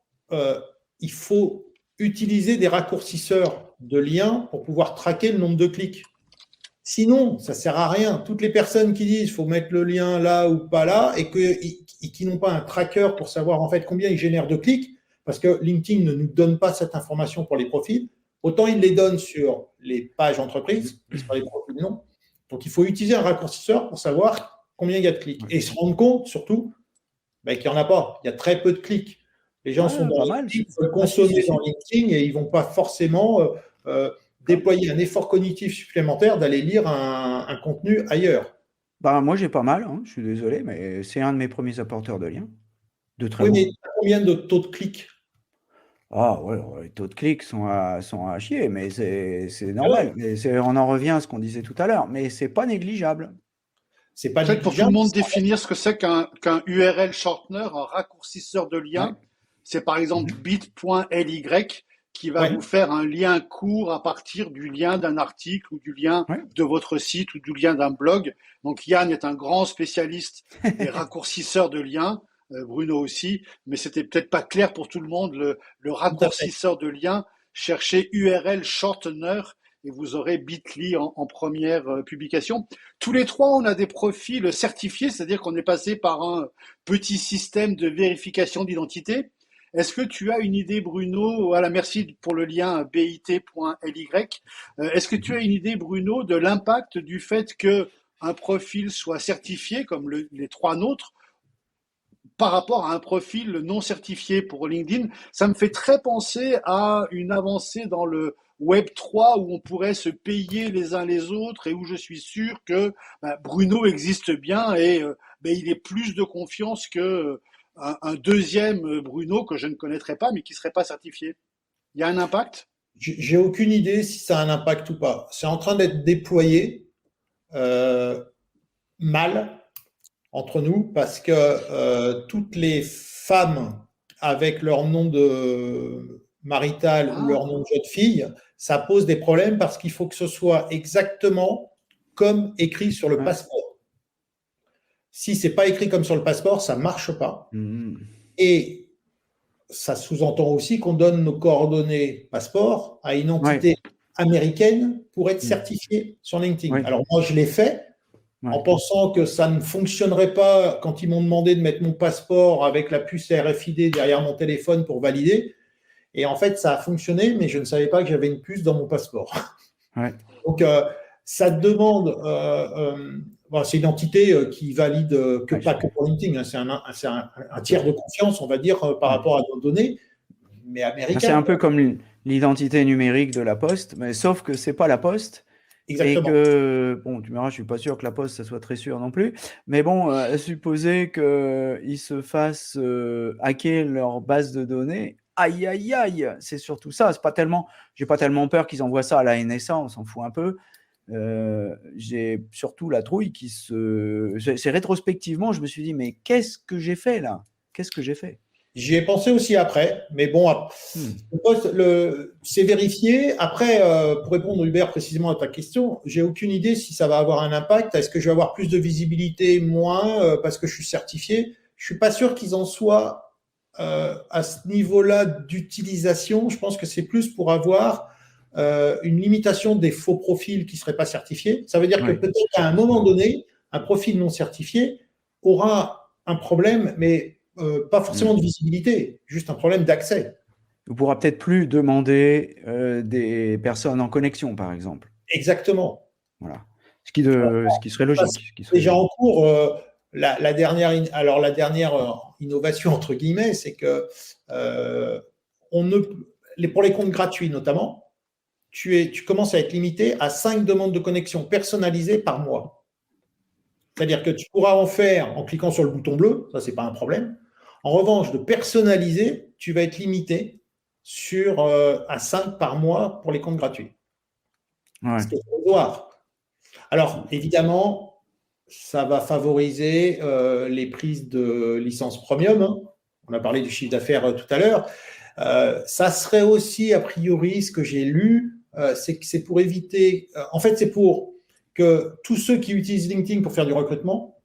il faut utiliser des raccourcisseurs de liens pour pouvoir traquer le nombre de clics. Sinon, ça ne sert à rien. Toutes les personnes qui disent qu'il faut mettre le lien là ou pas là et qui n'ont pas un tracker pour savoir en fait combien ils génèrent de clics, parce que LinkedIn ne nous donne pas cette information pour les profils, autant il les donne sur les pages entreprises, mais sur les profils non. Donc, il faut utiliser un raccourcisseur pour savoir combien il y a de clics. Et se rendre compte, surtout, qu'il n'y en a pas. Il y a très peu de clics. Les gens sont dans LinkedIn, ils veulent consommer dans LinkedIn et ils ne vont pas forcément déployer un effort cognitif supplémentaire d'aller lire un contenu ailleurs. Moi, j'ai pas mal, je suis désolé, mais c'est un de mes premiers apporteurs de liens. De très oui, mais combien de taux de clics? Ah ouais, les taux de clics sont à chier, mais c'est normal. Ouais. On en revient à ce qu'on disait tout à l'heure, mais c'est pas négligeable. C'est pas Peut-être pour tout le monde définir ce que c'est qu'un URL shortener, un raccourcisseur de lien. Ouais. C'est par exemple bit.ly qui va vous faire un lien court à partir du lien d'un article ou du lien de votre site ou du lien d'un blog. Donc Yann est un grand spécialiste des raccourcisseurs de liens, Bruno aussi, mais c'était peut-être pas clair pour tout le monde. Le raccourcisseur de liens, cherchez URL shortener et vous aurez Bitly en première publication. Tous les trois, on a des profils certifiés, c'est-à-dire qu'on est passé par un petit système de vérification d'identité. Est-ce que tu as une idée, Bruno? Voilà, merci pour le lien bit.ly. Est-ce que tu as une idée, Bruno, de l'impact du fait qu'un profil soit certifié, comme les trois nôtres, par rapport à un profil non certifié pour LinkedIn? Ça me fait très penser à une avancée dans le Web 3 où on pourrait se payer les uns les autres et où je suis sûr que Bruno existe bien et il est plus de confiance que un deuxième Bruno que je ne connaîtrais pas mais qui ne serait pas certifié. Il y a un impact? J'ai aucune idée si ça a un impact ou pas. C'est en train d'être déployé mal entre nous parce que toutes les femmes avec leur nom de marital ou leur nom de jeune fille, ça pose des problèmes parce qu'il faut que ce soit exactement comme écrit sur le passeport. Si c'est pas écrit comme sur le passeport, ça marche pas. Et ça sous-entend aussi qu'on donne nos coordonnées passeport à une entité américaine pour être certifié sur LinkedIn. Alors moi, je l'ai fait en pensant que ça ne fonctionnerait pas quand ils m'ont demandé de mettre mon passeport avec la puce RFID derrière mon téléphone pour valider. Et en fait, ça a fonctionné, mais je ne savais pas que j'avais une puce dans mon passeport. Donc, ça demande… c'est une entité qui valide pas que pour LinkedIn. C'est un tiers de confiance, on va dire, par rapport à nos données, mais américain. C'est un peu comme l'identité numérique de la Poste, mais sauf que ce n'est pas la Poste. Exactement. Et que, bon, tu me diras, je ne suis pas sûr que la Poste, ça soit très sûr non plus. Mais bon, supposer qu'ils se fassent hacker leur base de données, aïe, aïe, aïe, c'est surtout ça. J'ai pas tellement peur qu'ils envoient ça à la NSA, on s'en fout un peu. J'ai surtout la trouille c'est rétrospectivement, je me suis dit, mais qu'est-ce que j'ai fait là? Qu'est-ce que j'ai fait? J'y ai pensé aussi après, mais bon, c'est vérifié. Après, pour répondre, Hubert, précisément à ta question, j'ai aucune idée si ça va avoir un impact. Est-ce que je vais avoir plus de visibilité, moins, parce que je suis certifié? Je suis pas sûr qu'ils en soient à ce niveau-là d'utilisation. Je pense que c'est plus pour avoir une limitation des faux profils qui ne seraient pas certifiés. Ça veut dire que peut-être qu'à un moment donné, un profil non certifié aura un problème, mais pas forcément de visibilité, juste un problème d'accès. On ne pourra peut-être plus demander des personnes en connexion, par exemple. Exactement. Voilà. Ce qui serait logique. Déjà en cours, la dernière innovation, entre guillemets, c'est que pour les comptes gratuits notamment, tu commences à être limité à 5 demandes de connexion personnalisées par mois. C'est-à-dire que tu pourras en faire en cliquant sur le bouton bleu, ça, ce n'est pas un problème. En revanche, de personnaliser, tu vas être limité à 5 par mois pour les comptes gratuits. Ce qu'il faut voir. Alors, évidemment, ça va favoriser les prises de licence premium. Hein. On a parlé du chiffre d'affaires tout à l'heure. Ça serait aussi, a priori, ce que j'ai lu, c'est que c'est pour éviter… en fait, c'est pour que tous ceux qui utilisent LinkedIn pour faire du recrutement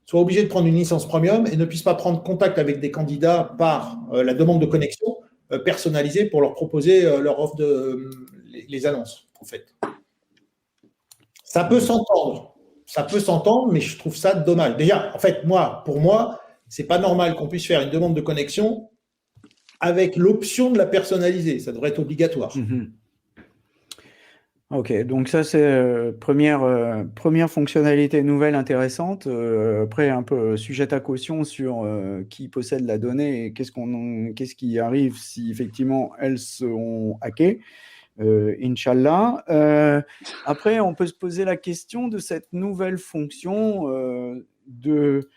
soit obligé de prendre une licence premium et ne puisse pas prendre contact avec des candidats par la demande de connexion personnalisée pour leur proposer leur offre les annonces, en fait. Ça peut s'entendre, mais je trouve ça dommage. Déjà, en fait, pour moi, c'est pas normal qu'on puisse faire une demande de connexion avec l'option de la personnaliser. Ça devrait être obligatoire. Ok, donc ça c'est première fonctionnalité nouvelle intéressante. Après un peu sujette à caution sur qui possède la donnée et qu'est-ce qui arrive si effectivement elles sont hackées. Inch'Allah. Après, on peut se poser la question de cette nouvelle fonction de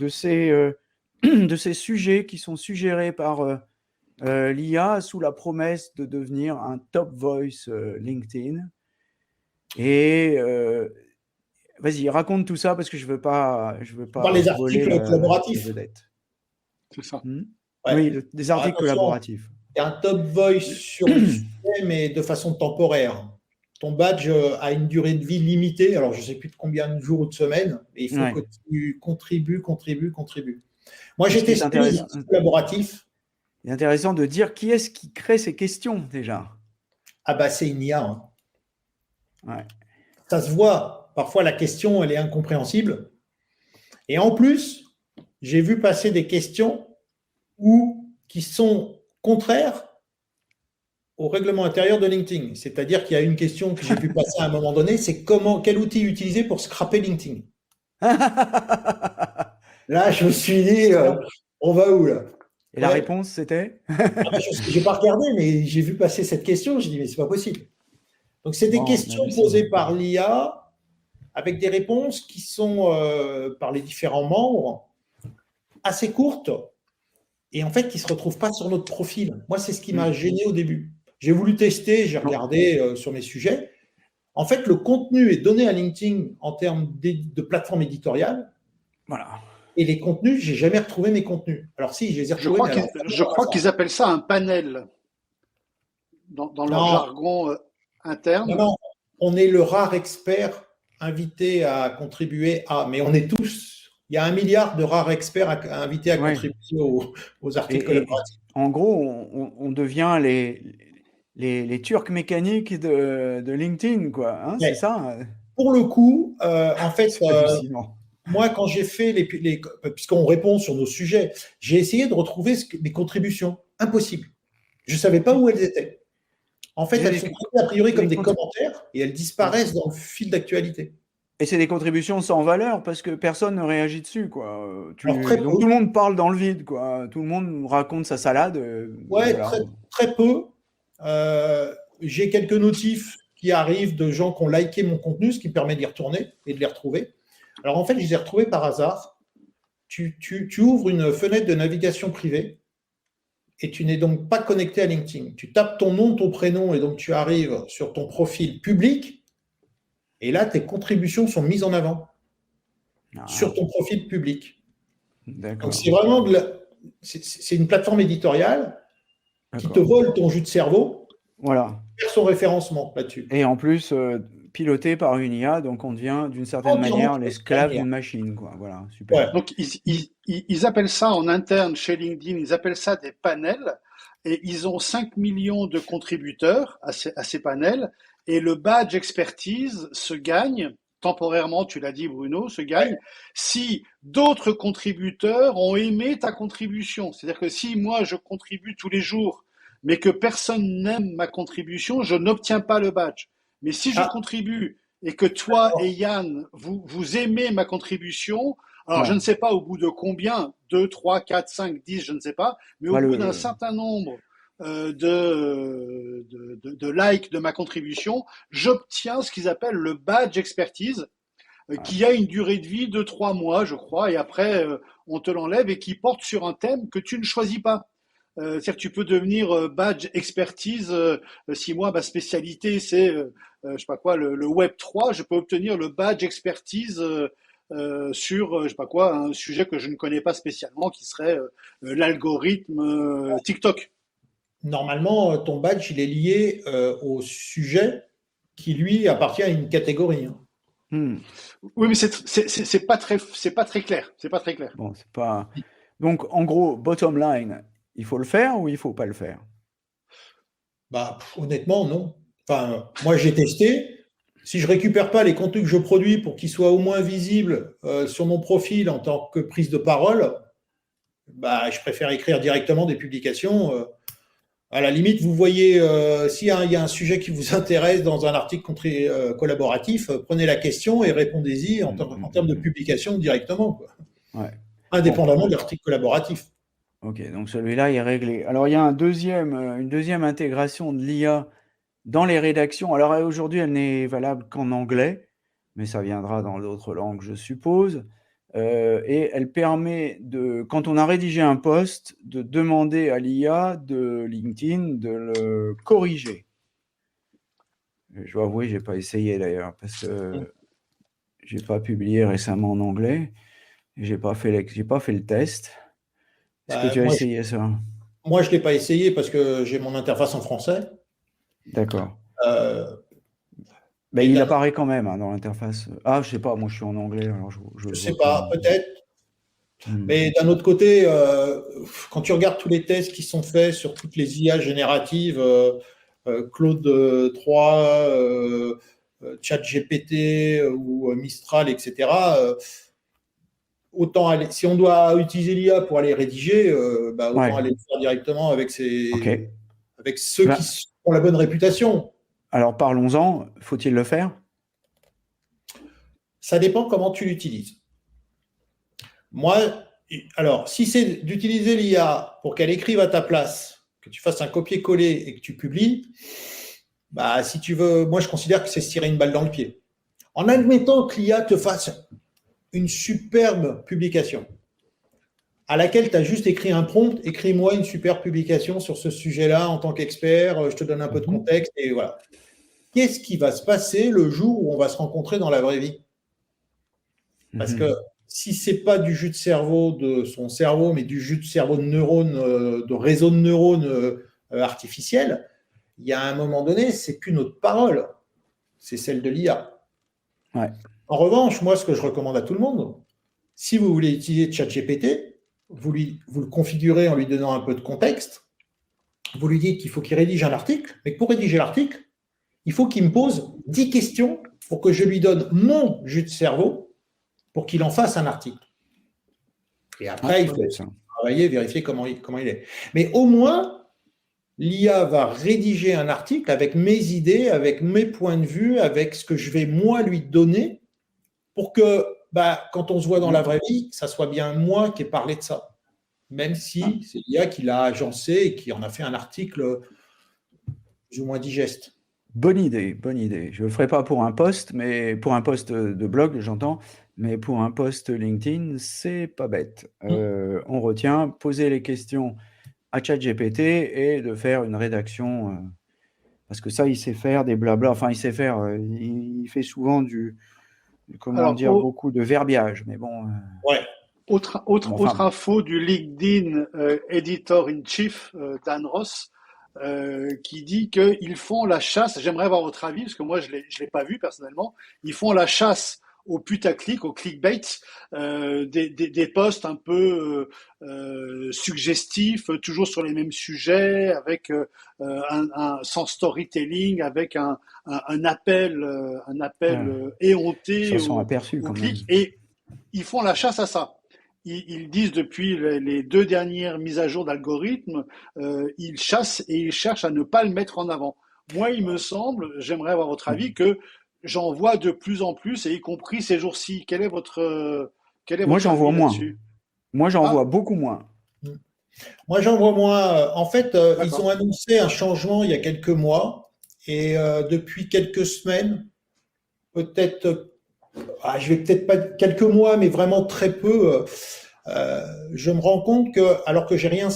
ces sujets qui sont suggérés par l'IA sous la promesse de devenir un top voice LinkedIn. Et vas-y, raconte tout ça parce que je veux pas les articles collaboratifs. C'est ça. Ouais. Oui, des articles collaboratifs. Il y a un top voice sur le sujet, mais de façon temporaire. Ton badge a une durée de vie limitée. Alors, je ne sais plus de combien de jours ou de semaines, mais il faut que tu contribues. Moi, j'ai testé les articles collaboratifs. C'est intéressant de dire qui est-ce qui crée ces questions déjà. Ah bah, c'est une IA. Hein. Ouais. Ça se voit. Parfois, la question, elle est incompréhensible. Et en plus, j'ai vu passer des questions qui sont contraires au règlement intérieur de LinkedIn. C'est-à-dire qu'il y a une question que j'ai vu passer à un moment donné, c'est quel outil utiliser pour scraper LinkedIn. Là, je me suis dit, on va où là? Et la réponse, c'était je n'ai pas regardé, mais j'ai vu passer cette question, j'ai dit, mais c'est pas possible. Donc, c'est des questions posées par l'IA avec des réponses qui sont, par les différents membres, assez courtes et en fait, qui ne se retrouvent pas sur notre profil. Moi, c'est ce qui m'a gêné au début. J'ai voulu tester, j'ai regardé sur mes sujets. En fait, le contenu est donné à LinkedIn en termes de plateforme éditoriale. Voilà. Et les contenus, je n'ai jamais retrouvé mes contenus. Alors si, je les ai retrouvés. Je crois qu'ils appellent ça un panel dans leur jargon interne. Non, on est le rare expert invité à contribuer à. Mais on est tous. Il y a 1 milliard de rares experts invités à contribuer aux articles collaboratifs. En gros, on devient les Turcs mécaniques de LinkedIn, quoi. Hein, c'est ça. Pour le coup, en fait, moi, quand j'ai fait puisqu'on répond sur nos sujets, j'ai essayé de retrouver des contributions. Impossible. Je ne savais pas où elles étaient. En fait, elles sont traitées a priori comme des commentaires et elles disparaissent dans le fil d'actualité. Et c'est des contributions sans valeur parce que personne ne réagit dessus, quoi. Donc tout le monde parle dans le vide, quoi. Tout le monde raconte sa salade. Ouais, voilà. Très peu. J'ai quelques notifs qui arrivent de gens qui ont liké mon contenu, ce qui me permet d'y retourner et de les retrouver. Alors en fait, je les ai retrouvés par hasard. Tu ouvres une fenêtre de navigation privée et tu n'es donc pas connecté à LinkedIn. Tu tapes ton nom, ton prénom et donc tu arrives sur ton profil public. Et là, tes contributions sont mises en avant sur ton profil public. Donc, c'est vraiment c'est une plateforme éditoriale qui te vole ton jus de cerveau. Voilà. Faire son référencement là-dessus. Et en plus, piloté par une IA, donc on devient d'une certaine manière l'esclave d'une machine, quoi. Voilà, super. Ouais. Donc, ils appellent ça en interne chez LinkedIn, ils appellent ça des panels. Et ils ont 5 millions de contributeurs à ces panels. Et le badge expertise se gagne, temporairement, tu l'as dit Bruno, se gagne si d'autres contributeurs ont aimé ta contribution. C'est-à-dire que si moi je contribue tous les jours, mais que personne n'aime ma contribution, je n'obtiens pas le badge. Mais si je contribue et que toi et Yann, vous aimez ma contribution, alors je ne sais pas au bout de combien, 2, 3, 4, 5, 10, je ne sais pas, mais au bout d'un certain nombre de likes de ma contribution, j'obtiens ce qu'ils appellent le badge expertise, qui a une durée de vie de 3 mois, je crois, et après on te l'enlève et qui porte sur un thème que tu ne choisis pas. C'est-à-dire que tu peux devenir badge expertise. Si moi ma spécialité c'est je sais pas quoi le Web 3, je peux obtenir le badge expertise sur je sais pas quoi un sujet que je ne connais pas spécialement, qui serait l'algorithme TikTok. Normalement, ton badge, il est lié au sujet qui, lui, appartient à une catégorie. Hein. Hmm. Oui, mais c'est pas très clair. C'est pas très clair. Bon, c'est pas. Donc, en gros, bottom line, il faut le faire ou il faut pas le faire? Bah, honnêtement, non. Enfin, moi, j'ai testé. Si je récupère pas les contenus que je produis pour qu'ils soient au moins visibles sur mon profil en tant que prise de parole, bah, je préfère écrire directement des publications. À la limite, vous voyez, s'il y a un sujet qui vous intéresse dans un article collaboratif, prenez la question et répondez-y en termes de publication directement, quoi. Ouais. Bon, Indépendamment de l'article collaboratif. ok, donc celui-là est réglé. Alors, il y a une deuxième intégration de l'IA dans les rédactions. Alors, aujourd'hui, elle n'est valable qu'en anglais, mais ça viendra dans d'autres langues, je suppose. Et elle permet de, quand on a rédigé un post, de demander à l'IA de LinkedIn de le corriger. Je dois avouer, j'ai pas essayé d'ailleurs, parce que j'ai pas publié récemment en anglais. J'ai pas fait le test. Est-ce que Bah, tu as essayé ça? moi, je l'ai pas essayé parce que j'ai mon interface en français. D'accord. Euh, Ben, et il d'un apparaît quand même hein, dans l'interface. Ah, je sais pas, moi je suis en anglais, alors je Je le vois sais pas. pas, peut-être. Hmm. Mais d'un autre côté, quand tu regardes tous les tests qui sont faits sur toutes les IA génératives, Claude 3, ChatGPT ou Mistral, etc., autant aller, si on doit utiliser l'IA pour aller rédiger, bah, autant Ouais, aller le faire directement ok. avec ceux qui Ben, ont la bonne réputation. alors parlons-en, faut-il le faire? Ça dépend comment tu l'utilises. Moi, alors, si c'est d'utiliser l'IA pour qu'elle écrive à ta place, que tu fasses un copier-coller et que tu publies, bah, si tu veux, moi, je considère que c'est se tirer une balle dans le pied. En admettant que l'IA te fasse une superbe publication, à laquelle tu as juste écrit un prompt, écris-moi une superbe publication sur ce sujet-là en tant qu'expert, je te donne un peu de Mhm. contexte et voilà. Qu'est-ce qui va se passer le jour où on va se rencontrer dans la vraie vie? Parce que Mhm. si c'est pas du jus de cerveau de son cerveau, mais du jus de cerveau de neurones, de réseau de neurones artificiels, il y a un moment donné, c'est plus notre parole, c'est celle de l'IA. Ouais. En revanche, moi, ce que je recommande à tout le monde, si vous voulez utiliser ChatGPT, vous le configurez en lui donnant un peu de contexte, vous lui dites qu'il faut qu'il rédige un article, mais que pour rédiger l'article, il faut qu'il me pose 10 questions pour que je lui donne mon jus de cerveau pour qu'il en fasse un article. Et Ah, après, il pas faut bête ça. travailler, vérifier comment il est. Mais au moins, l'IA va rédiger un article avec mes idées, avec mes points de vue, avec ce que je vais moi lui donner pour que bah, quand on se voit dans la Mhm. vraie vie, ça soit bien moi qui ai parlé de ça. Même Ah, si c'est l'IA qui l'a agencé et qui en a fait un article plus ou moins digeste. bonne idée, bonne idée. Je le ferai pas pour un post, mais pour un post de blog, j'entends, mais pour un post LinkedIn, c'est pas bête. On retient, poser les questions à ChatGPT et de faire une rédaction, parce que ça, il sait faire des blabla. Enfin, il sait faire. Il fait souvent comment Alors, dire, beaucoup de verbiage. Mais bon, Ouais. bon, autre enfin, info du LinkedIn Editor-in-Chief, Dan Ross, qui dit qu'ils font la chasse, j'aimerais avoir votre avis, parce que moi je l'ai pas vu personnellement, ils font la chasse au putaclic, au clickbait, des posts un peu suggestifs, toujours sur les mêmes sujets, avec sans storytelling, avec un appel ouais, ils éhonté s'en sont aperçus au quand même. clic, et ils font la chasse à ça. Ils disent depuis les deux dernières mises à jour d'algorithmes, ils chassent et ils cherchent à ne pas le mettre en avant. Moi, il me semble, j'aimerais avoir votre Ouais. avis, que j'en vois de plus en plus, et y compris ces jours-ci. Quel est Moi, votre j'en vois avis moins. là-dessus? Moi, j'en vois Ah, beaucoup moins. Moi, j'en vois moins. En fait, ils ont d'accord. annoncé un changement il y a quelques mois et depuis quelques semaines, peut-être, je vais peut-être pas quelques mois, mais vraiment très peu, je me rends compte que, alors que j'ai rien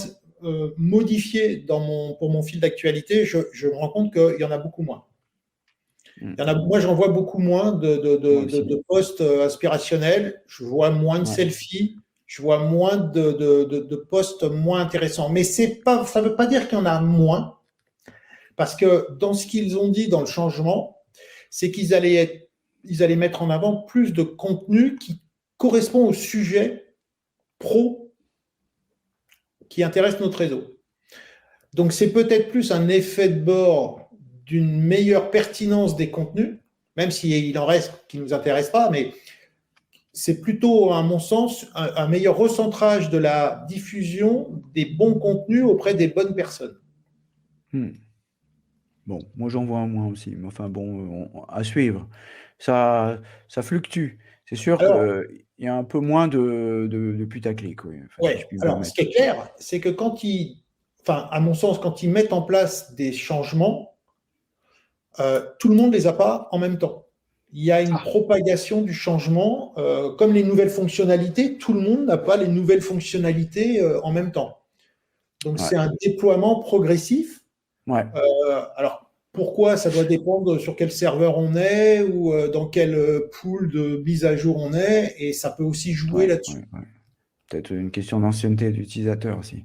modifié pour mon fil d'actualité, je me rends compte qu'il y en a beaucoup moins. Mm. Moi, j'en vois beaucoup moins Moi aussi. de posts inspirationnels. Je vois moins de Ouais. selfies. Je vois moins de posts moins intéressants. Mais ça ne veut pas dire qu'il y en a moins, parce que dans ce qu'ils ont dit dans le changement, c'est qu'ils allaient être ils allaient mettre en avant plus de contenu qui correspond au sujet pro qui intéresse notre réseau. Donc, c'est peut-être plus un effet de bord d'une meilleure pertinence des contenus, même s'il en reste qui ne nous intéresse pas, mais c'est plutôt, à mon sens, un meilleur recentrage de la diffusion des bons contenus auprès des bonnes personnes. Bon, moi j'en vois un moins aussi, mais enfin bon, à suivre. Ça fluctue. C'est sûr Alors, qu'il y a un peu moins de putaclic, oui, enfin, si je ouais. puis me Alors, ce permettre. qui est clair, c'est que à mon sens, quand ils mettent en place des changements, tout le monde ne les a pas en même temps. Il y a une propagation du changement. Comme les nouvelles fonctionnalités, tout le monde n'a pas les nouvelles fonctionnalités en même temps. Donc, Ouais. c'est un déploiement progressif. Ouais. Alors, pourquoi? Ça doit dépendre sur quel serveur on est ou dans quel pool de mise à jour on est, et ça peut aussi jouer Ouais, là-dessus. ouais, ouais. Peut-être une question d'ancienneté d'utilisateur aussi.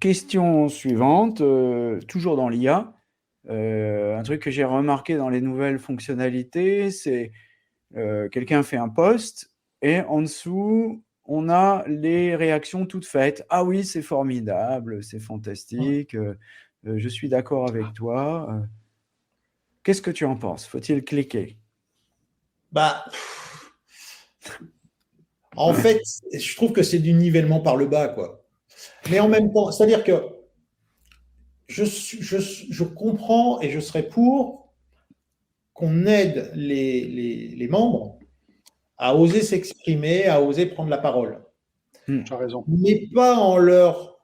Question suivante, toujours dans l'IA. Un truc que j'ai remarqué dans les nouvelles fonctionnalités, c'est quelqu'un fait un post et en dessous, on a les réactions toutes faites. Ah oui, c'est formidable, c'est fantastique, je suis d'accord avec toi. Qu'est-ce que tu en penses? Faut-il cliquer? Bah, en fait, je trouve que c'est du nivellement par le bas, quoi. Mais en même temps, c'est-à-dire que je comprends et je serais pour qu'on aide les membres à oser s'exprimer, à oser prendre la parole. Tu as raison. Mais pas en leur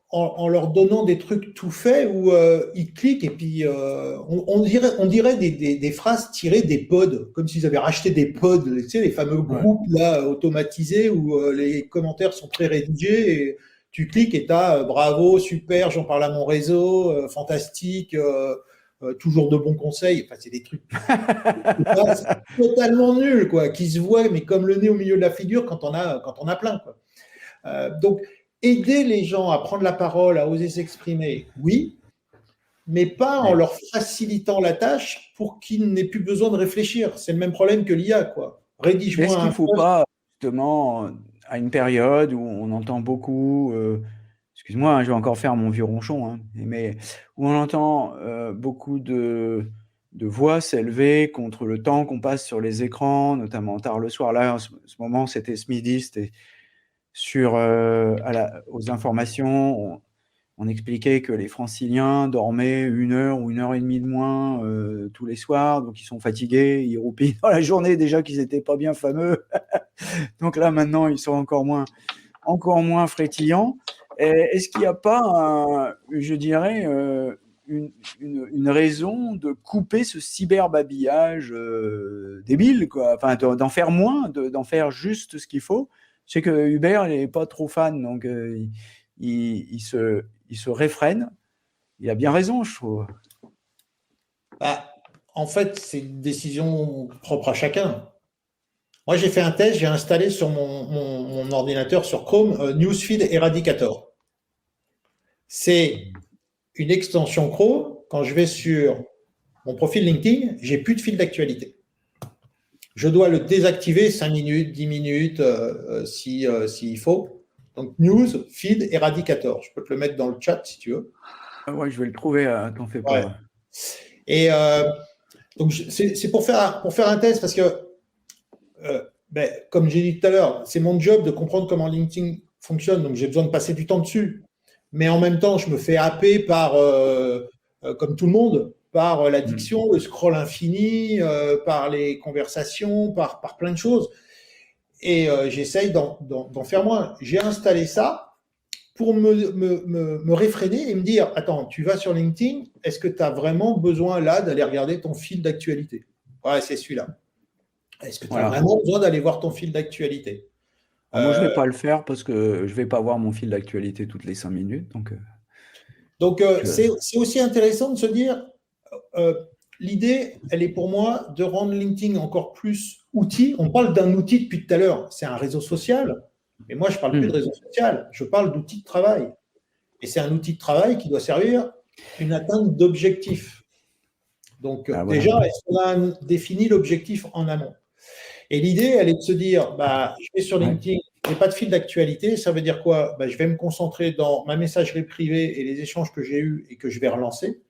donnant des trucs tout faits où ils cliquent et puis on dirait des phrases tirées des pods, comme s'ils avaient racheté des pods, tu sais, les fameux groupes là automatisés où les commentaires sont pré-rédigés et tu cliques et tu as bravo, super, j'en parle à mon réseau, fantastique, toujours de bons conseils. Enfin, c'est des trucs totalement nuls, quoi, qui se voient, mais comme le nez au milieu de la figure quand on a plein, quoi. Donc, aider les gens à prendre la parole, à oser s'exprimer, oui, mais pas en leur facilitant la tâche pour qu'ils n'aient plus besoin de réfléchir. C'est le même problème que l'IA, quoi. Rédige-moi Est-ce qu'il un ne faut post. pas, justement, à une période où on entend beaucoup, excuse-moi, hein, je vais encore faire mon vieux ronchon, hein, mais où on entend beaucoup de voix s'élever contre le temps qu'on passe sur les écrans, notamment tard le soir. Là, en ce moment, c'était ce midi, c'était aux informations. On expliquait que les Franciliens dormaient 1 heure ou 1 heure et demie de moins tous les soirs, donc ils sont fatigués, ils roupillent dans la journée déjà qu'ils n'étaient pas bien fameux. Donc là maintenant ils sont encore moins frétillants. Est-ce qu'il n'y a pas, je dirais, une raison de couper ce cyberbabillage débile, quoi. Enfin, d'en faire moins, d'en faire juste ce qu'il faut. Je sais que Hubert n'est pas trop fan, donc il se réfrène. Il a bien raison, je trouve. Bah, en fait, c'est une décision propre à chacun. Moi, j'ai fait un test, j'ai installé sur mon ordinateur sur Chrome Newsfeed Eradicator. C'est une extension Chrome. Quand je vais sur mon profil LinkedIn, j'ai plus de fil d'actualité. Je dois le désactiver 5 minutes, 10 minutes s'il faut. Donc, News, Feed, Eradicator. Je peux te le mettre dans le chat si tu veux. Ouais, je vais le trouver, t'en fais pas. Ouais. Et donc, c'est pour faire un test parce que, comme j'ai dit tout à l'heure, c'est mon job de comprendre comment LinkedIn fonctionne. Donc, j'ai besoin de passer du temps dessus. Mais en même temps, je me fais happer par, comme tout le monde, par l'addiction, le scroll infini, par les conversations, par plein de choses. Et j'essaye d'en faire moins. J'ai installé ça pour me réfréner et me dire, attends, tu vas sur LinkedIn, est-ce que tu as vraiment besoin là d'aller regarder ton fil d'actualité? Ouais, c'est celui-là. Est-ce que tu as vraiment besoin d'aller voir ton fil d'actualité? Moi, je ne vais pas le faire parce que je ne vais pas voir mon fil d'actualité toutes les 5 minutes. Donc, c'est aussi intéressant de se dire, l'idée, elle est pour moi de rendre LinkedIn encore plus outil. On parle d'un outil depuis tout à l'heure. C'est un réseau social. Mais moi, je ne parle plus de réseau social. Je parle d'outil de travail. Et c'est un outil de travail qui doit servir une atteinte d'objectifs. Donc, Ah, voilà. déjà, est-ce qu'on a défini l'objectif en amont? Et l'idée, elle est de se dire, je vais sur LinkedIn, je n'ai pas de fil d'actualité, ça veut dire quoi? Je vais me concentrer dans ma messagerie privée et les échanges que j'ai eus et que je vais relancer.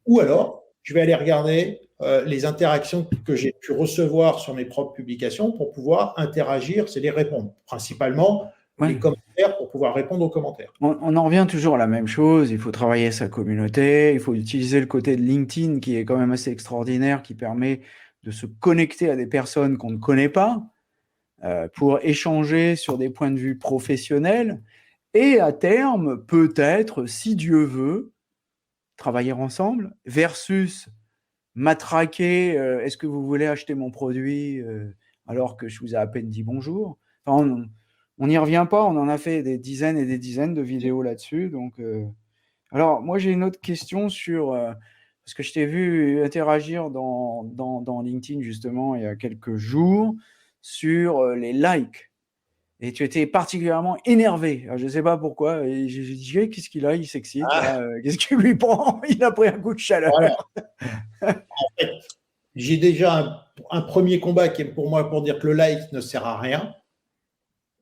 Ou alors, je vais aller regarder les interactions que j'ai pu recevoir sur mes propres publications pour pouvoir interagir, c'est les répondre. Principalement, les commentaires pour pouvoir répondre aux commentaires. On en revient toujours à la même chose, il faut travailler sa communauté, il faut utiliser le côté de LinkedIn qui est quand même assez extraordinaire, qui permet de se connecter à des personnes qu'on ne connaît pas pour échanger sur des points de vue professionnels et à terme, peut-être, si Dieu veut, travailler ensemble versus matraquer est-ce que vous voulez acheter mon produit alors que je vous ai à peine dit bonjour. Enfin, on n'y revient pas, on en a fait des dizaines et des dizaines de vidéos là-dessus. Donc, alors, moi, j'ai une autre question sur parce que je t'ai vu interagir dans LinkedIn justement il y a quelques jours sur les likes. Et tu étais particulièrement énervé. Alors, je ne sais pas pourquoi. Et j'ai dit, qu'est-ce qu'il a? Il s'excite. Qu'est-ce qu'il lui prend? Il a pris un coup de chaleur. Voilà. En fait, j'ai déjà un premier combat qui est pour moi pour dire que le like ne sert à rien.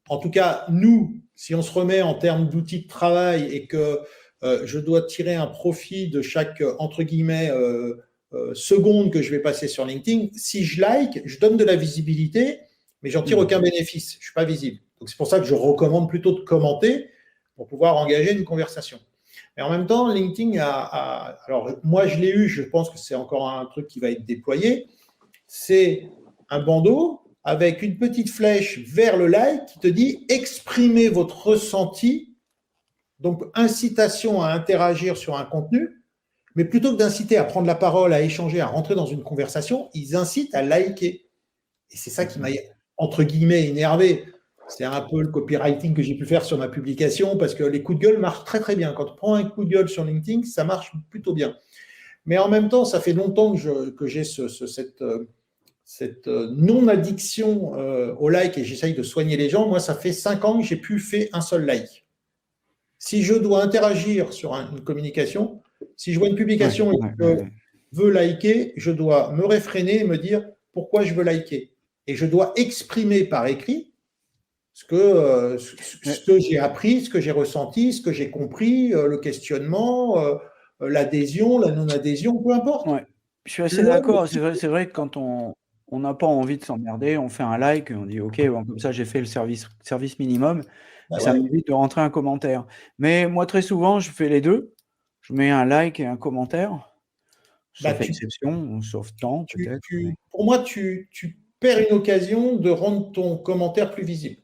En tout cas, nous, si on se remet en termes d'outils de travail et que je dois tirer un profit de chaque, entre guillemets, seconde que je vais passer sur LinkedIn, si je like, je donne de la visibilité, mais j'en tire aucun bénéfice. Je ne suis pas visible. Donc, c'est pour ça que je recommande plutôt de commenter pour pouvoir engager une conversation. Mais en même temps, LinkedIn alors moi je l'ai eu, je pense que c'est encore un truc qui va être déployé, c'est un bandeau avec une petite flèche vers le like qui te dit exprimez votre ressenti, donc incitation à interagir sur un contenu, mais plutôt que d'inciter à prendre la parole, à échanger, à rentrer dans une conversation, ils incitent à liker. Et c'est ça qui m'a, entre guillemets, énervé. C'est un peu le copywriting que j'ai pu faire sur ma publication parce que les coups de gueule marchent très très bien. Quand on prend un coup de gueule sur LinkedIn, ça marche plutôt bien. Mais en même temps, ça fait longtemps que j'ai cette non-addiction au like et j'essaye de soigner les gens. Moi, ça fait 5 ans que j'ai pu faire un seul like. Si je dois interagir sur une communication, si je vois une publication et que je veux liker, je dois me réfréner et me dire pourquoi je veux liker. Et je dois exprimer par écrit ce que j'ai appris, ce que j'ai ressenti, ce que j'ai compris, le questionnement, l'adhésion, la non-adhésion, peu importe. Ouais. Je suis assez d'accord. C'est vrai que quand on n'a pas envie de s'emmerder, on fait un like, on dit OK, bon, comme ça j'ai fait le service minimum, et ça m'évite de rentrer un commentaire. Mais moi, très souvent, je fais les deux. Je mets un like et un commentaire, sauf exception, sauf temps peut-être. Pour moi, tu perds une occasion de rendre ton commentaire plus visible.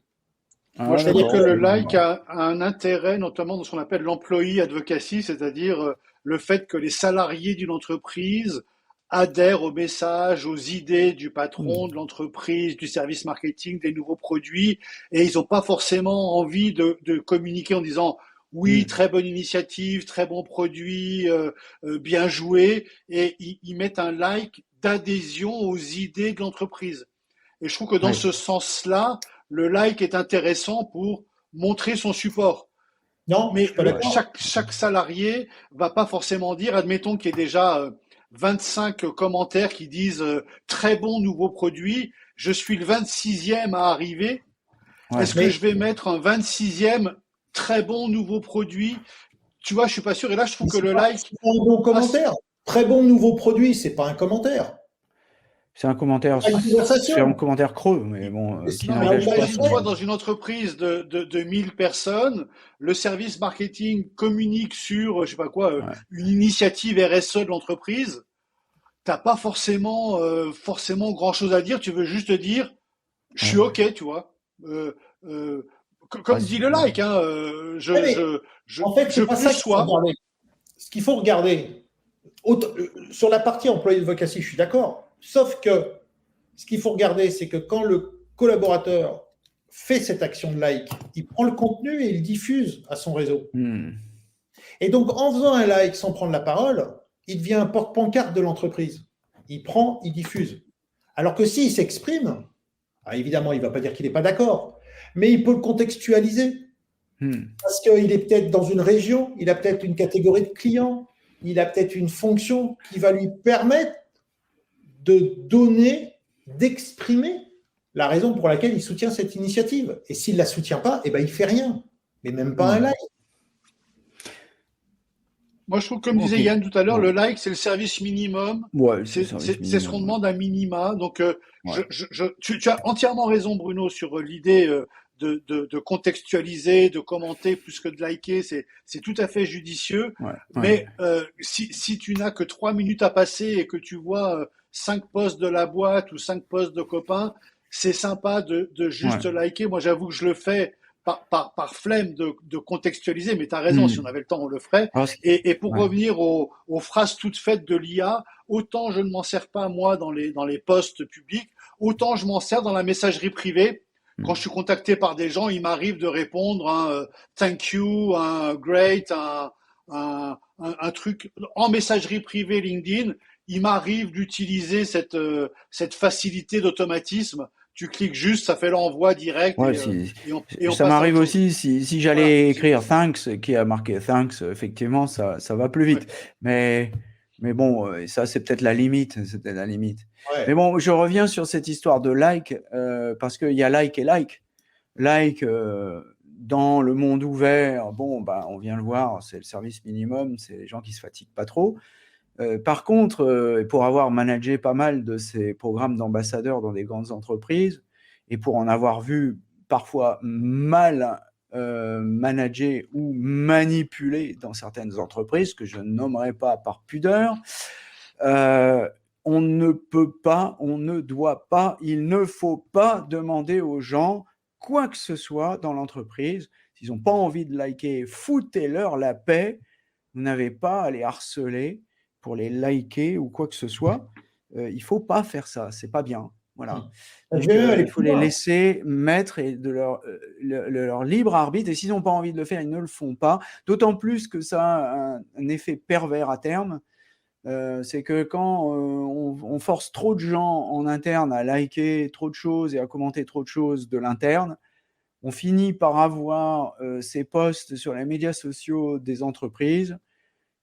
Moi, je trouve que le like a un intérêt, notamment dans ce qu'on appelle l'employee advocacy, c'est-à-dire le fait que les salariés d'une entreprise adhèrent aux messages, aux idées du patron de l'entreprise, du service marketing, des nouveaux produits, et ils n'ont pas forcément envie de communiquer en disant oui, très bonne initiative, très bon produit, bien joué, et ils mettent un like d'adhésion aux idées de l'entreprise. Et je trouve que dans ce sens-là, le like est intéressant pour montrer son support. Non, mais chaque salarié va pas forcément dire, admettons qu'il y ait déjà 25 commentaires qui disent très bon nouveau produit, je suis le 26e à arriver. Est-ce que je vais mettre un 26e très bon nouveau produit? Tu vois, je suis pas sûr. Et là, je trouve que le like. C'est un bon commentaire. Très bon nouveau produit, c'est pas un commentaire. C'est un commentaire, c'est un commentaire creux, mais bon, qui n'engage pas. Imagine-toi dans une entreprise de 1000 personnes, le service marketing communique sur, je sais pas quoi, une initiative RSE de l'entreprise. T'as pas forcément grand chose à dire. Tu veux juste dire, je suis OK, tu vois. Comme dit le like, hein. En fait, c'est pas ça qu'il faut regarder. Ce qu'il faut regarder, sur la partie employé advocacy, je suis d'accord. Sauf que ce qu'il faut regarder, c'est que quand le collaborateur fait cette action de like, il prend le contenu et il diffuse à son réseau. Et donc, en faisant un like sans prendre la parole, il devient un porte-pancarte de l'entreprise. Il prend, il diffuse. Alors que s'il s'exprime, évidemment, il ne va pas dire qu'il n'est pas d'accord, mais il peut le contextualiser. Parce qu'il est peut-être dans une région, il a peut-être une catégorie de clients, il a peut-être une fonction qui va lui permettre de donner, d'exprimer la raison pour laquelle il soutient cette initiative. Et s'il ne la soutient pas, eh ben, il ne fait rien, mais même pas un like. Moi, je trouve, comme disait Yann tout à l'heure, le like, c'est le service minimum. Ouais, c'est ce qu'on demande à minima. Donc, tu as entièrement raison, Bruno, sur l'idée de contextualiser, de commenter plus que de liker. C'est tout à fait judicieux. Mais si tu n'as que 3 minutes à passer et que tu vois 5 posts de la boîte ou 5 posts de copains, c'est sympa de juste liker. Moi, j'avoue que je le fais par flemme de contextualiser, mais tu as raison, si on avait le temps, on le ferait. Et pour revenir aux phrases toutes faites de l'IA, autant je ne m'en sers pas, moi, dans les posts publics, autant je m'en sers dans la messagerie privée. Quand je suis contacté par des gens, il m'arrive de répondre un thank you, un great, un truc en messagerie privée LinkedIn. Il m'arrive d'utiliser cette facilité d'automatisme. Tu cliques juste, ça fait l'envoi direct. Et ça m'arrive aussi si j'allais écrire thanks, qui a marqué thanks, effectivement, ça va plus vite. Mais bon, ça, c'est peut-être la limite. Mais bon, je reviens sur cette histoire de like, parce qu'il y a like et like. Like, dans le monde ouvert, bon, on vient le voir, c'est le service minimum, c'est les gens qui se fatiguent pas trop. Par contre, pour avoir managé pas mal de ces programmes d'ambassadeurs dans des grandes entreprises, et pour en avoir vu parfois mal managé ou manipulé dans certaines entreprises, que je ne nommerai pas par pudeur, on ne peut pas, on ne doit pas, il ne faut pas demander aux gens quoi que ce soit dans l'entreprise. S'ils n'ont pas envie de liker, foutez-leur la paix. Vous n'avez pas à les harceler pour les liker ou quoi que ce soit. Il ne faut pas faire ça, c'est pas bien. Voilà. Donc, il faut les laisser mettre et de leur libre arbitre. Et s'ils n'ont pas envie de le faire, ils ne le font pas. D'autant plus que ça a un effet pervers à terme. C'est que quand on force trop de gens en interne à liker trop de choses et à commenter trop de choses de l'interne, on finit par avoir ces posts sur les médias sociaux des entreprises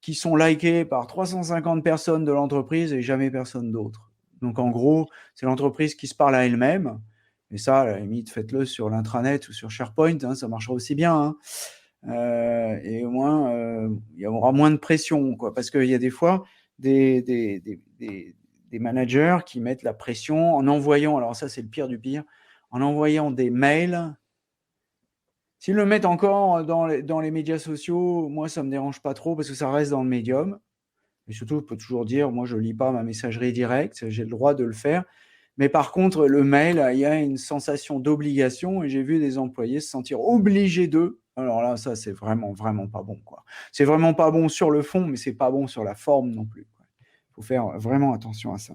qui sont likés par 350 personnes de l'entreprise et jamais personne d'autre. Donc, en gros, c'est l'entreprise qui se parle à elle-même. Et ça, à la limite, faites-le sur l'intranet ou sur SharePoint, hein, ça marchera aussi bien. Et au moins, il y aura moins de pression, quoi, parce qu'il y a des fois des managers qui mettent la pression en envoyant, alors ça, c'est le pire du pire, en envoyant des mails. S'ils le mettent encore dans les médias sociaux, moi, ça ne me dérange pas trop parce que ça reste dans le médium. Et surtout, je peux toujours dire, moi, je ne lis pas ma messagerie directe, j'ai le droit de le faire. Mais par contre, le mail, il y a une sensation d'obligation et j'ai vu des employés se sentir obligés d'eux. Alors là, ça, c'est vraiment, vraiment pas bon, quoi. C'est vraiment pas bon sur le fond, mais c'est pas bon sur la forme non plus. Il faut faire vraiment attention à ça.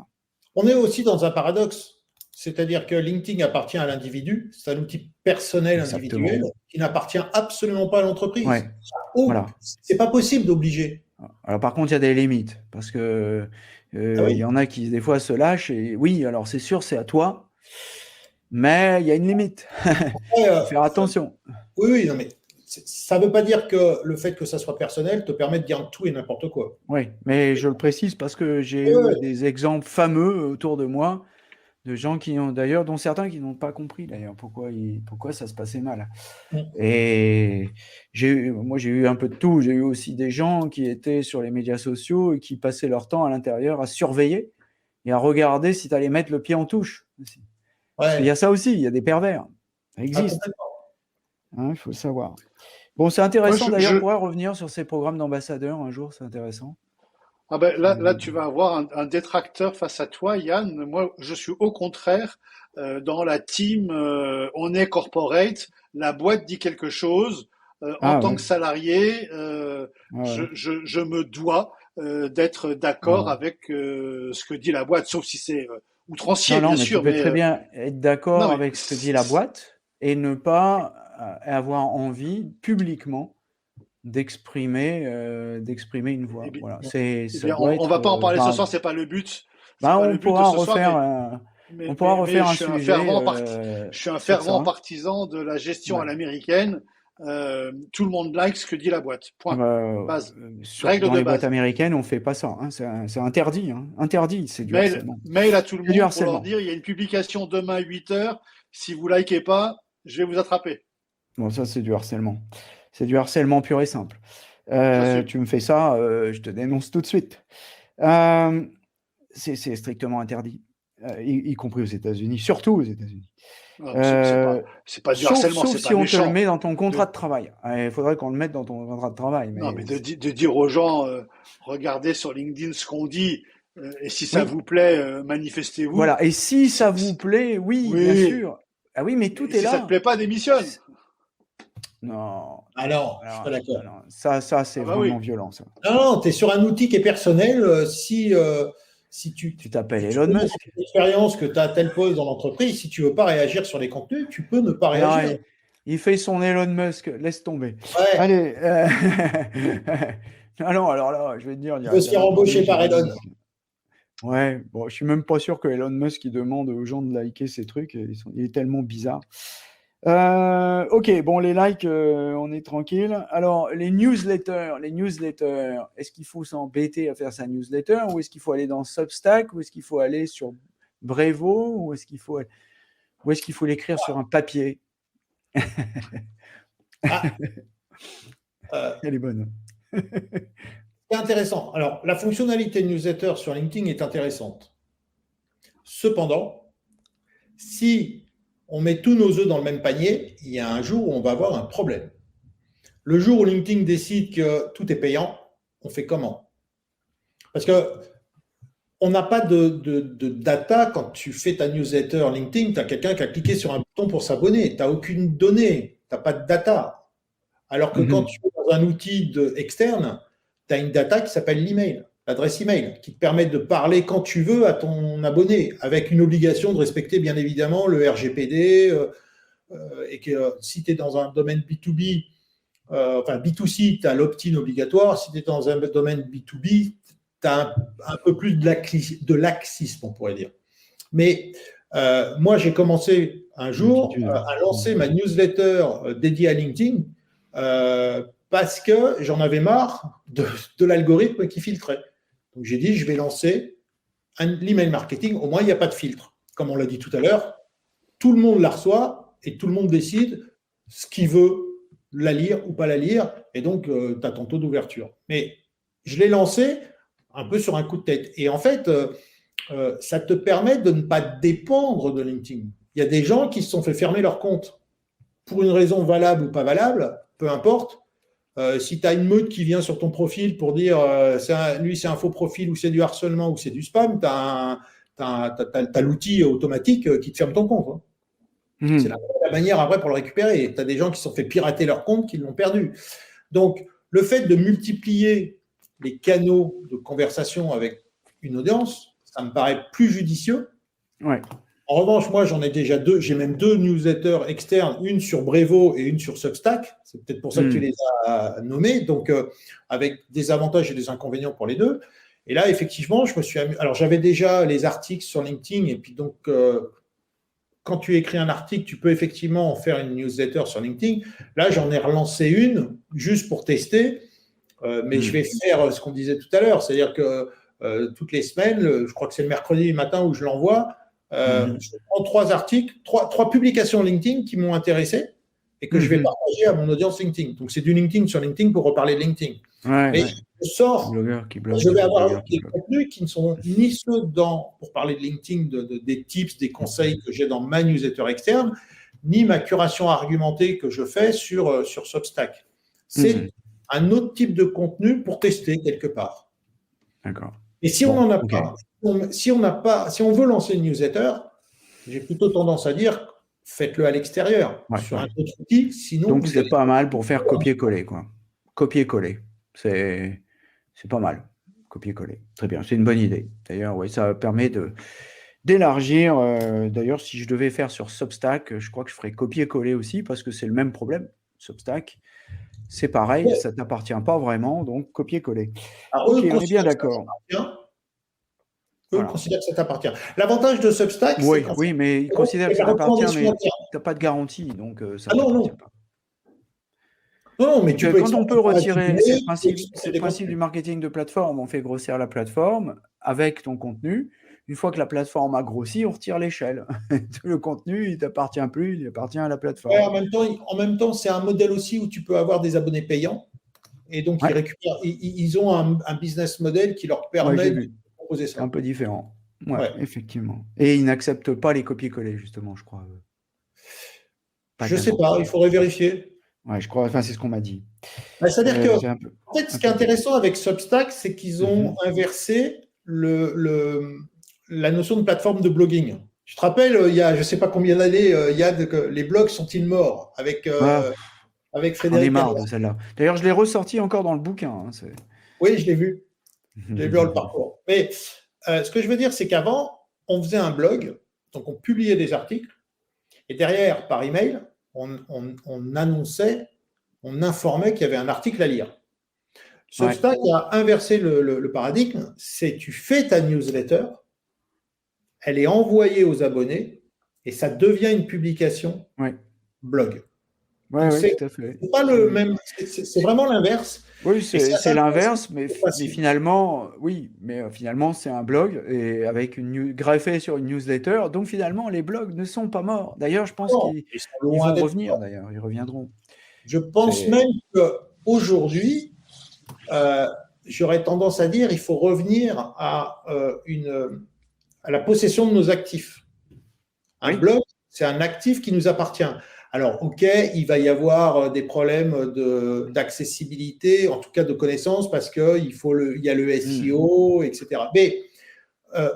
On est aussi dans un paradoxe. C'est-à-dire que LinkedIn appartient à l'individu, c'est un outil personnel individuel qui n'appartient absolument pas à l'entreprise. Voilà. C'est pas possible d'obliger. Alors par contre, il y a des limites parce que il y en a qui des fois se lâchent et oui, alors c'est sûr, c'est à toi, mais il y a une limite. Il faut faire attention. Oui, non mais ça ne veut pas dire que le fait que ça soit personnel te permet de dire tout et n'importe quoi. Oui, mais je le précise parce que j'ai eu des exemples fameux autour de moi de gens qui ont d'ailleurs, dont certains qui n'ont pas compris d'ailleurs pourquoi ça se passait mal. Et moi j'ai eu un peu de tout. J'ai eu aussi des gens qui étaient sur les médias sociaux et qui passaient leur temps à l'intérieur à surveiller et à regarder si tu allais mettre le pied en touche. Il y a ça aussi, il y a des pervers. Ça existe. Il faut le savoir. Bon, c'est intéressant d'ailleurs, on pourrait revenir sur ces programmes d'ambassadeurs un jour, c'est intéressant. Ah ben là, tu vas avoir un détracteur face à toi, Yann. Moi, je suis au contraire dans la team. On est corporate. La boîte dit quelque chose. En tant que salarié, je me dois d'être d'accord avec ce que dit la boîte, sauf si c'est outrancier, bien sûr. Tu peux très bien être d'accord avec ce que dit la boîte et ne pas avoir envie publiquement d'exprimer une voix. Voilà. On va pas en parler ce soir, c'est pas le but. On pourra refaire un sujet. Je suis un fervent partisan de la gestion à l'américaine. tout le monde like ce que dit la boîte. Point. Base. Règle Dans de les boîtes base. américaines, on fait pas ça. Hein. C'est interdit. Hein. Interdit, c'est du harcèlement. Mail à tout le C'est du monde pour harcèlement. leur dire il y a une publication demain à 8h. Si vous likez pas, je vais vous attraper. Bon, ça, c'est du harcèlement. C'est du harcèlement pur et simple. Tu me fais ça, je te dénonce tout de suite. C'est strictement interdit, y compris aux États-Unis, surtout aux États-Unis. C'est pas du harcèlement, sauf c'est si pas on méchant. te le met dans ton contrat de travail. Il faudrait qu'on le mette dans ton contrat de travail. Non, mais de dire aux gens, regardez sur LinkedIn ce qu'on dit, et si ça vous plaît, manifestez-vous. Voilà, et si ça vous plaît, oui, bien sûr. Ah oui, mais tout est là. Si ça te plaît pas, démissionne. Non. Alors, je suis pas d'accord. Ça c'est vraiment violent, ça. Non, tu es sur un outil qui est personnel. Si tu t'appelles Elon Musk. L'expérience que tu as à tel poste dans l'entreprise, si tu veux pas réagir sur les contenus, tu peux ne pas réagir. Il fait son Elon Musk, laisse tomber. Ouais. Allez. Alors là, je vais te dire. Il peut se faire embaucher par Elon. Ouais, bon, je suis même pas sûr que Elon Musk il demande aux gens de liker ces trucs. Il est tellement bizarre. Ok, bon, les likes, on est tranquille. Alors, les newsletters, est-ce qu'il faut s'embêter à faire sa newsletter ou est-ce qu'il faut aller dans Substack ou est-ce qu'il faut aller sur Brevo ou est-ce qu'il faut l'écrire sur un papier? Elle est bonne. C'est intéressant. Alors, la fonctionnalité newsletter sur LinkedIn est intéressante. Cependant, si on met tous nos œufs dans le même panier, il y a un jour où on va avoir un problème. Le jour où LinkedIn décide que tout est payant, on fait comment? Parce qu'on n'a pas de data quand tu fais ta newsletter LinkedIn, tu as quelqu'un qui a cliqué sur un bouton pour s'abonner, tu n'as aucune donnée, tu n'as pas de data. Alors que quand tu es dans un outil externe, tu as une data qui s'appelle l'email, l'adresse email, qui te permet de parler quand tu veux à ton abonné, avec une obligation de respecter bien évidemment le RGPD, et que si tu es dans un domaine B2B, enfin B2C, tu as l'opt-in obligatoire, si tu es dans un domaine B2B, tu as un peu plus de laxisme, on pourrait dire. Mais moi, j'ai commencé un jour à lancer ma newsletter dédiée à LinkedIn parce que j'en avais marre de l'algorithme qui filtrait. Donc, j'ai dit, je vais lancer l'email marketing. Au moins, il n'y a pas de filtre. Comme on l'a dit tout à l'heure, tout le monde la reçoit et tout le monde décide ce qu'il veut, la lire ou pas la lire. Et donc, tu as ton taux d'ouverture. Mais je l'ai lancé un peu sur un coup de tête. Et en fait, ça te permet de ne pas dépendre de LinkedIn. Il y a des gens qui se sont fait fermer leur compte pour une raison valable ou pas valable, peu importe. Si tu as une meute qui vient sur ton profil pour dire lui c'est un faux profil ou c'est du harcèlement ou c'est du spam, tu as l'outil automatique qui te ferme ton compte. Hein. C'est la manière après pour le récupérer. Tu as des gens qui se sont fait pirater leur compte, qui l'ont perdu. Donc, le fait de multiplier les canaux de conversation avec une audience, ça me paraît plus judicieux. Ouais. En revanche, moi, j'en ai déjà deux. J'ai même deux newsletters externes, une sur Brevo et une sur Substack. C'est peut-être pour ça que tu les as nommés. Donc, avec des avantages et des inconvénients pour les deux. Et là, effectivement, je me suis amusé. Alors, j'avais déjà les articles sur LinkedIn. Et puis, donc, quand tu écris un article, tu peux effectivement en faire une newsletter sur LinkedIn. Là, j'en ai relancé une juste pour tester. Mais je vais faire ce qu'on disait tout à l'heure. C'est-à-dire que toutes les semaines, je crois que c'est le mercredi matin où je l'envoie, je prends 3 articles, 3 publications LinkedIn qui m'ont intéressé et que je vais partager à mon audience LinkedIn. Donc, c'est du LinkedIn sur LinkedIn pour reparler de LinkedIn. Mais je sors, je vais avoir des contenus qui ne sont ni ceux pour parler de LinkedIn, des tips, des conseils que j'ai dans ma newsletter externe, ni ma curation argumentée que je fais sur Substack. C'est un autre type de contenu pour tester quelque part. D'accord. Et si on n'en a pas, si on veut lancer une newsletter, j'ai plutôt tendance à dire faites-le à l'extérieur, sur un autre outil. Sinon, donc, c'est pas mal pour faire copier-coller, quoi. Copier-coller. C'est pas mal. Copier-coller. Très bien. C'est une bonne idée. D'ailleurs, oui, ça permet d'élargir. D'ailleurs, si je devais faire sur Substack, je crois que je ferais copier-coller aussi parce que c'est le même problème. Substack, c'est pareil, ça ne t'appartient pas vraiment, donc copier-coller. Ok, on est bien d'accord. Eux considèrent que ça t'appartient. L'avantage de Substack, c'est qu'en mais ils considèrent que ça t'appartient, mais tu n'as pas de garantie, donc ça ne t'appartient pas. Non, mais tu peux Quand on peut retirer, c'est le des principe du contenus. marketing de plateforme, on fait grossir la plateforme avec ton contenu. Une fois que la plateforme a grossi, on retire l'échelle. Le contenu, il t'appartient plus, il appartient à la Ouais, plateforme. en même temps, c'est un modèle aussi où tu peux avoir des abonnés payants. Et donc, Ouais, ils ont un business model qui leur ouais, j'ai permet de vu. proposer C'est un ça. peu différent. Ouais, Ouais. effectivement. Et ils n'acceptent pas les copier-coller, justement, je crois. Pas Je sais tellement. pas, il faudrait vérifier. Ouais, je crois, enfin, c'est ce qu'on m'a dit. C'est-à-dire que, C'est un peu, en fait, ce un qui est peu compliqué. intéressant avec Substack, c'est qu'ils ont Mhm. inversé la notion de plateforme de blogging. Je te rappelle, il y a, je sais pas combien d'années, que les blogs sont-ils morts Ah, avec j'en ai Frédéric marre Lenoir. de celle-là. D'ailleurs, je l'ai ressorti encore dans le bouquin. Oui, je l'ai vu. Je l'ai vu dans le parcours. Mais ce que je veux dire, c'est qu'avant, on faisait un blog, donc on publiait des articles, et derrière, par email, on annonçait, on informait qu'il y avait un article à lire. Ouais, Substack a inversé le paradigme, c'est tu fais ta newsletter, elle est envoyée aux abonnés, et ça devient une publication ouais, blog. ouais, Donc ouais, tout à fait. c'est pas le même, c'est vraiment l'inverse. Oui, Et c'est c'est intéressant l'inverse, pour mais passer. finalement, oui, mais finalement, c'est un blog et avec greffé sur une newsletter. Donc finalement, les blogs ne sont pas morts. D'ailleurs, je pense Non, qu'ils ils sont ils loin vont d'être. revenir. D'ailleurs, ils reviendront. Je pense C'est même qu'aujourd'hui, euh, j'aurais tendance à dire il faut revenir à la possession de nos actifs. Un oui, blog, c'est un actif qui nous appartient. Alors, OK, il va y avoir des problèmes d'accessibilité, en tout cas de connaissance, parce il y a le hmm, SEO, etc. Mais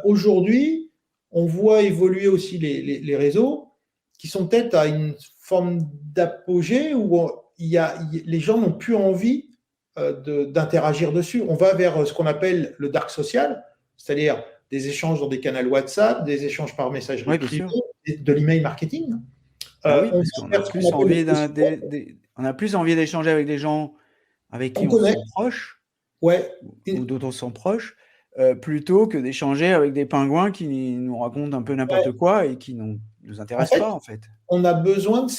aujourd'hui, on voit évoluer aussi les réseaux qui sont peut-être à une forme d'apogée où les gens n'ont plus envie d'interagir dessus. On va vers ce qu'on appelle le dark social, c'est-à-dire des échanges dans des canaux WhatsApp, des échanges par messagerie oui, bien privée, sûr. de l'email marketing. Bah oui, On parce va qu'on a vers ce qu'on plus appelle le envie post-web. on a plus envie d'échanger avec des gens avec On qui on se connaît, sent proche ouais. ou dont on se sent proche, plutôt que d'échanger avec des pingouins qui nous racontent un peu n'importe Ouais. quoi et qui nous En intéressent fait, pas, en fait. on a besoin de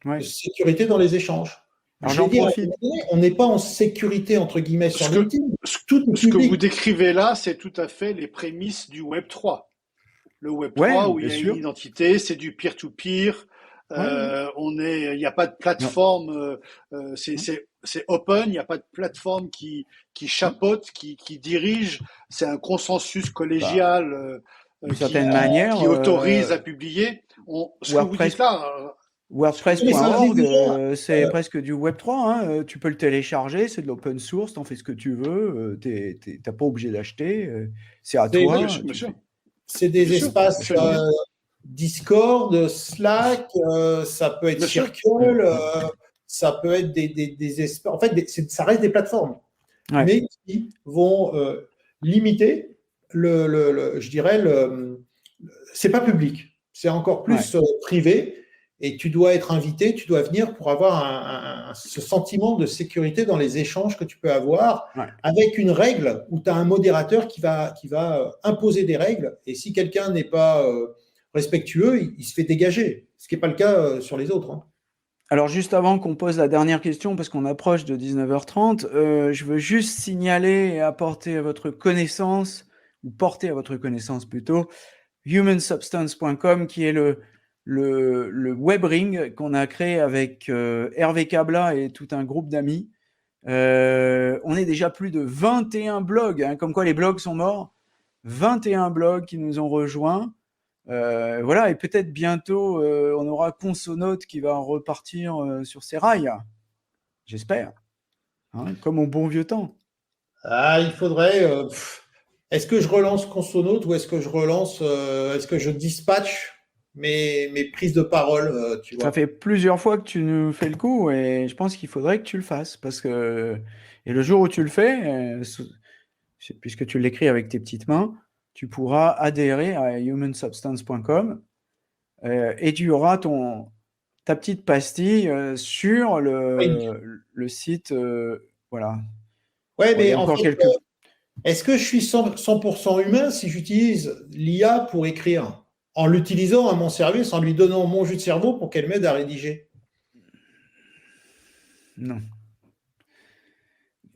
Ouais. sécurité dans les échanges. Alors Je l'ai j'en dit à un profite. moment donné, on n'est pas en sécurité, entre guillemets, sur Ce que, LinkedIn. ce, Tout est ce que vous public. décrivez là, c'est tout à fait les prémices du Web 3. Le Web Ouais, 3 où il bien y a une sûr. identité, c'est du peer-to-peer. Ouais, ouais. Il n'y a pas de Non. plateforme, Non. c'est open, il n'y a pas de plateforme qui Non. chapeaute, qui dirige. C'est un consensus Bah, collégial d'une certaine manière, qui autorise à publier. Ce que vous dites WordPress, là, Mais ça existe WordPress.org, déjà. c'est presque du Web3, hein. Tu peux le télécharger, c'est de l'open source, t'en fais ce que tu veux, t'as pas obligé d'acheter, c'est à C'est oui, toi, bien tu sûr, fais. c'est bien des sûr, espaces absolument, Discord, Slack, ça peut être bien sûr. Mm, Circle, mm. ça peut être des espaces. En fait, ça reste des plateformes, Ouais, mais qui vont limiter je dirais, c'est pas public, c'est encore ouais, plus privé. Et tu dois être invité, tu dois venir pour avoir ce sentiment de sécurité dans les échanges que tu peux avoir, ouais. avec une règle où tu as un modérateur qui va imposer des règles. Et si quelqu'un n'est pas respectueux, il se fait dégager, ce qui n'est pas le cas sur les autres. Hein. Alors juste avant qu'on pose la dernière question, parce qu'on approche de 19h30, je veux juste signaler et apporter à votre connaissance, ou porter à votre connaissance plutôt, humansubstance.com, qui est le web ring qu'on a créé avec Hervé Cabla et tout un groupe d'amis. On est déjà plus de 21 blogs, hein, comme quoi les blogs sont morts. 21 blogs qui nous ont rejoints. Voilà, et peut-être bientôt, on aura Consonote qui va repartir sur ses rails. J'espère. Hein, comme au bon vieux temps. Ah, il faudrait. Est-ce que je relance Consonote ou est-ce que je dispatche mes prises de parole, tu Ça vois? fait plusieurs fois que tu nous fais le coup et je pense qu'il faudrait que tu le fasses parce que et le jour où tu le fais, puisque tu l'écris avec tes petites mains, tu pourras adhérer à humansubstance.com et tu auras ta petite pastille sur Oui. le site. Voilà. Ouais, Bon, il y mais a en encore fait, quelques. est-ce que je suis 100% humain si j'utilise l'IA pour écrire, en l'utilisant à mon service, en lui donnant mon jus de cerveau pour qu'elle m'aide à rédiger? Non.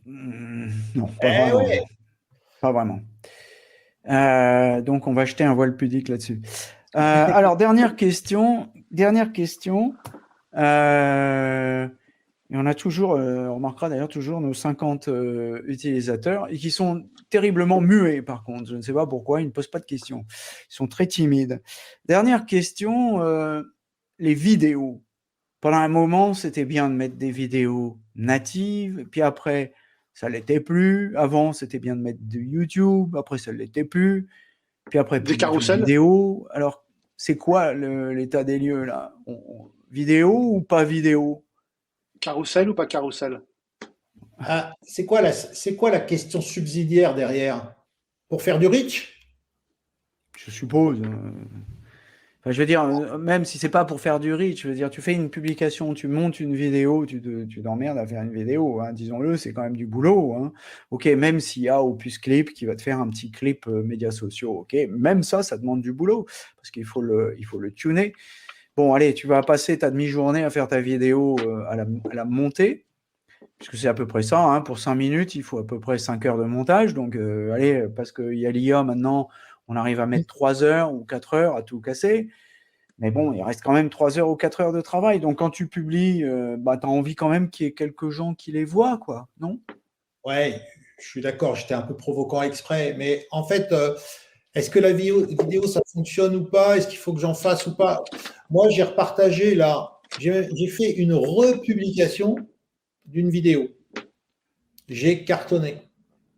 Non, pas vraiment. Ouais. Pas vraiment. Donc, on va jeter un voile pudique là-dessus. Alors, dernière question. Et on a toujours, on remarquera d'ailleurs toujours nos 50 utilisateurs et qui sont terriblement muets par contre. Je ne sais pas pourquoi, ils ne posent pas de questions. Ils sont très timides. Dernière question, les vidéos. Pendant un moment, c'était bien de mettre des vidéos natives, puis après, ça l'était plus. Avant, c'était bien de mettre de YouTube, après, ça l'était plus. Puis après, Des carousels. Vidéo. Alors, c'est quoi l'état des lieux là? Vidéo ou pas vidéo? Carousel ou pas carousel? Ah, c'est quoi la question subsidiaire derrière? Pour faire du reach? Je suppose. Enfin, je veux dire, même si c'est pas pour faire du reach, je veux dire, tu fais une publication, tu montes une vidéo, tu t'emmerdes à faire une vidéo, hein, disons-le, c'est quand même du boulot. Hein. Ok, même s'il y a Opus Clip qui va te faire un petit clip médias sociaux, ok, même ça demande du boulot parce qu'il faut le tuner. Bon, allez, tu vas passer ta demi-journée à faire ta vidéo, à la monter, puisque c'est à peu près ça, hein, pour 5 minutes, il faut à peu près 5 heures de montage, donc allez, parce qu'il y a l'IA maintenant, on arrive à mettre 3 heures ou 4 heures à tout casser, mais bon, il reste quand même 3 heures ou 4 heures de travail, donc quand tu publies, tu as envie quand même qu'il y ait quelques gens qui les voient, quoi, non? Ouais, je suis d'accord, j'étais un peu provocant exprès, mais en fait, est-ce que la vidéo, ça fonctionne ou pas? Est-ce qu'il faut que j'en fasse ou pas? Moi, j'ai repartagé là, j'ai fait une republication d'une vidéo. J'ai cartonné,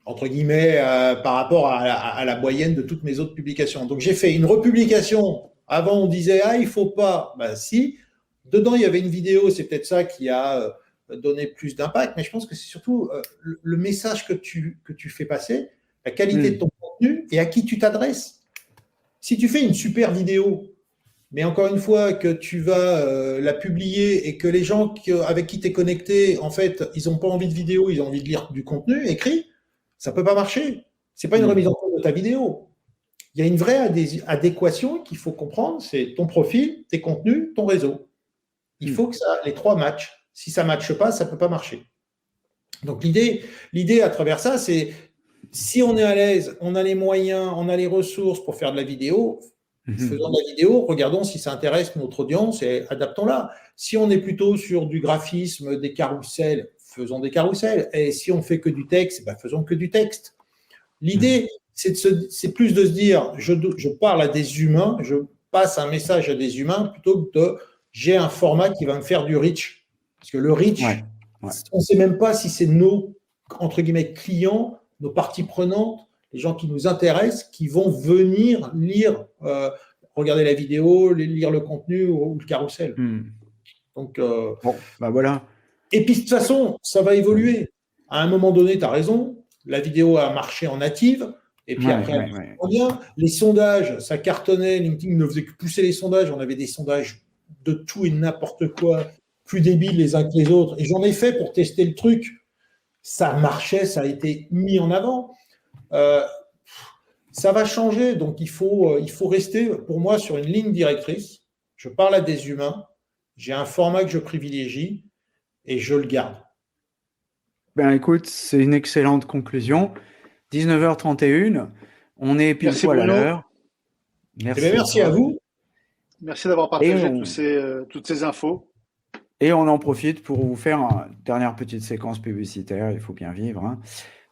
entre guillemets, par rapport à la moyenne de toutes mes autres publications. Donc, j'ai fait une republication. Avant, on disait, ah, il ne faut pas. Ben, si. Dedans, il y avait une vidéo. C'est peut-être ça qui a donné plus d'impact. Mais je pense que c'est surtout le message que tu fais passer, la qualité de ton contenu et à qui tu t'adresses. Si tu fais une super vidéo, mais encore une fois, que tu vas la publier et que les gens avec qui tu es connecté, en fait, ils n'ont pas envie de vidéo, ils ont envie de lire du contenu écrit, ça ne peut pas marcher. Ce n'est pas une remise en cause de ta vidéo. Il y a une vraie adéquation qu'il faut comprendre, c'est ton profil, tes contenus, ton réseau. Il faut que les trois matchent. Si ça ne matche pas, ça ne peut pas marcher. Donc l'idée à travers ça, c'est si on est à l'aise, on a les moyens, on a les ressources pour faire de la vidéo, faisons de la vidéo, regardons si ça intéresse notre audience et adaptons-la. Si on est plutôt sur du graphisme, des carousels, faisons des carousels. Et si on fait que du texte, faisons que du texte. L'idée, c'est plus de se dire, je parle à des humains, je passe un message à des humains plutôt que de j'ai un format qui va me faire du reach. Parce que le reach, on ne sait même pas si c'est nos, entre guillemets, clients, nos parties prenantes, les gens qui nous intéressent, qui vont venir lire, regarder la vidéo, lire le contenu ou le carrousel. Donc, voilà. Et puis, de toute façon, ça va évoluer. À un moment donné, tu as raison, la vidéo a marché en native, et puis après, les sondages, ça cartonnait, LinkedIn ne faisait que pousser les sondages, on avait des sondages de tout et n'importe quoi, plus débiles les uns que les autres, et j'en ai fait pour tester le truc, ça marchait, ça a été mis en avant. Ça va changer, donc il faut rester, pour moi, sur une ligne directrice. Je parle à des humains, j'ai un format que je privilégie et je le garde. Ben écoute, c'est une excellente conclusion. 19h31, on est pile poil à l'heure. Merci à vous. Merci d'avoir partagé toutes ces infos. Et on en profite pour vous faire une dernière petite séquence publicitaire, il faut bien vivre. Hein.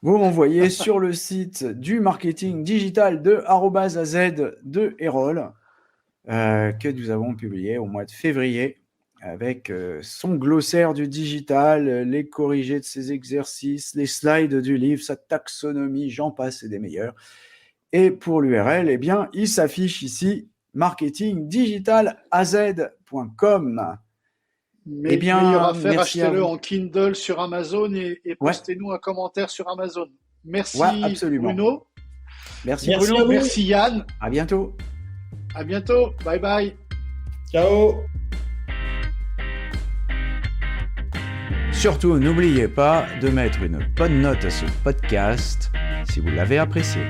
Vous m'envoyez sur le site du marketing digital de @az de Erol, que nous avons publié au mois de février, avec son glossaire du digital, les corrigés de ses exercices, les slides du livre, sa taxonomie, j'en passe, c'est des meilleurs. Et pour l'URL, eh bien, il s'affiche ici, marketingdigitalaz.com. Mais meilleur à faire, achetez-le en Kindle sur Amazon et postez-nous un commentaire sur Amazon. Merci Bruno. Merci Bruno. Merci Yann. À bientôt. À bientôt. Bye bye. Ciao. Surtout, n'oubliez pas de mettre une bonne note à ce podcast si vous l'avez apprécié.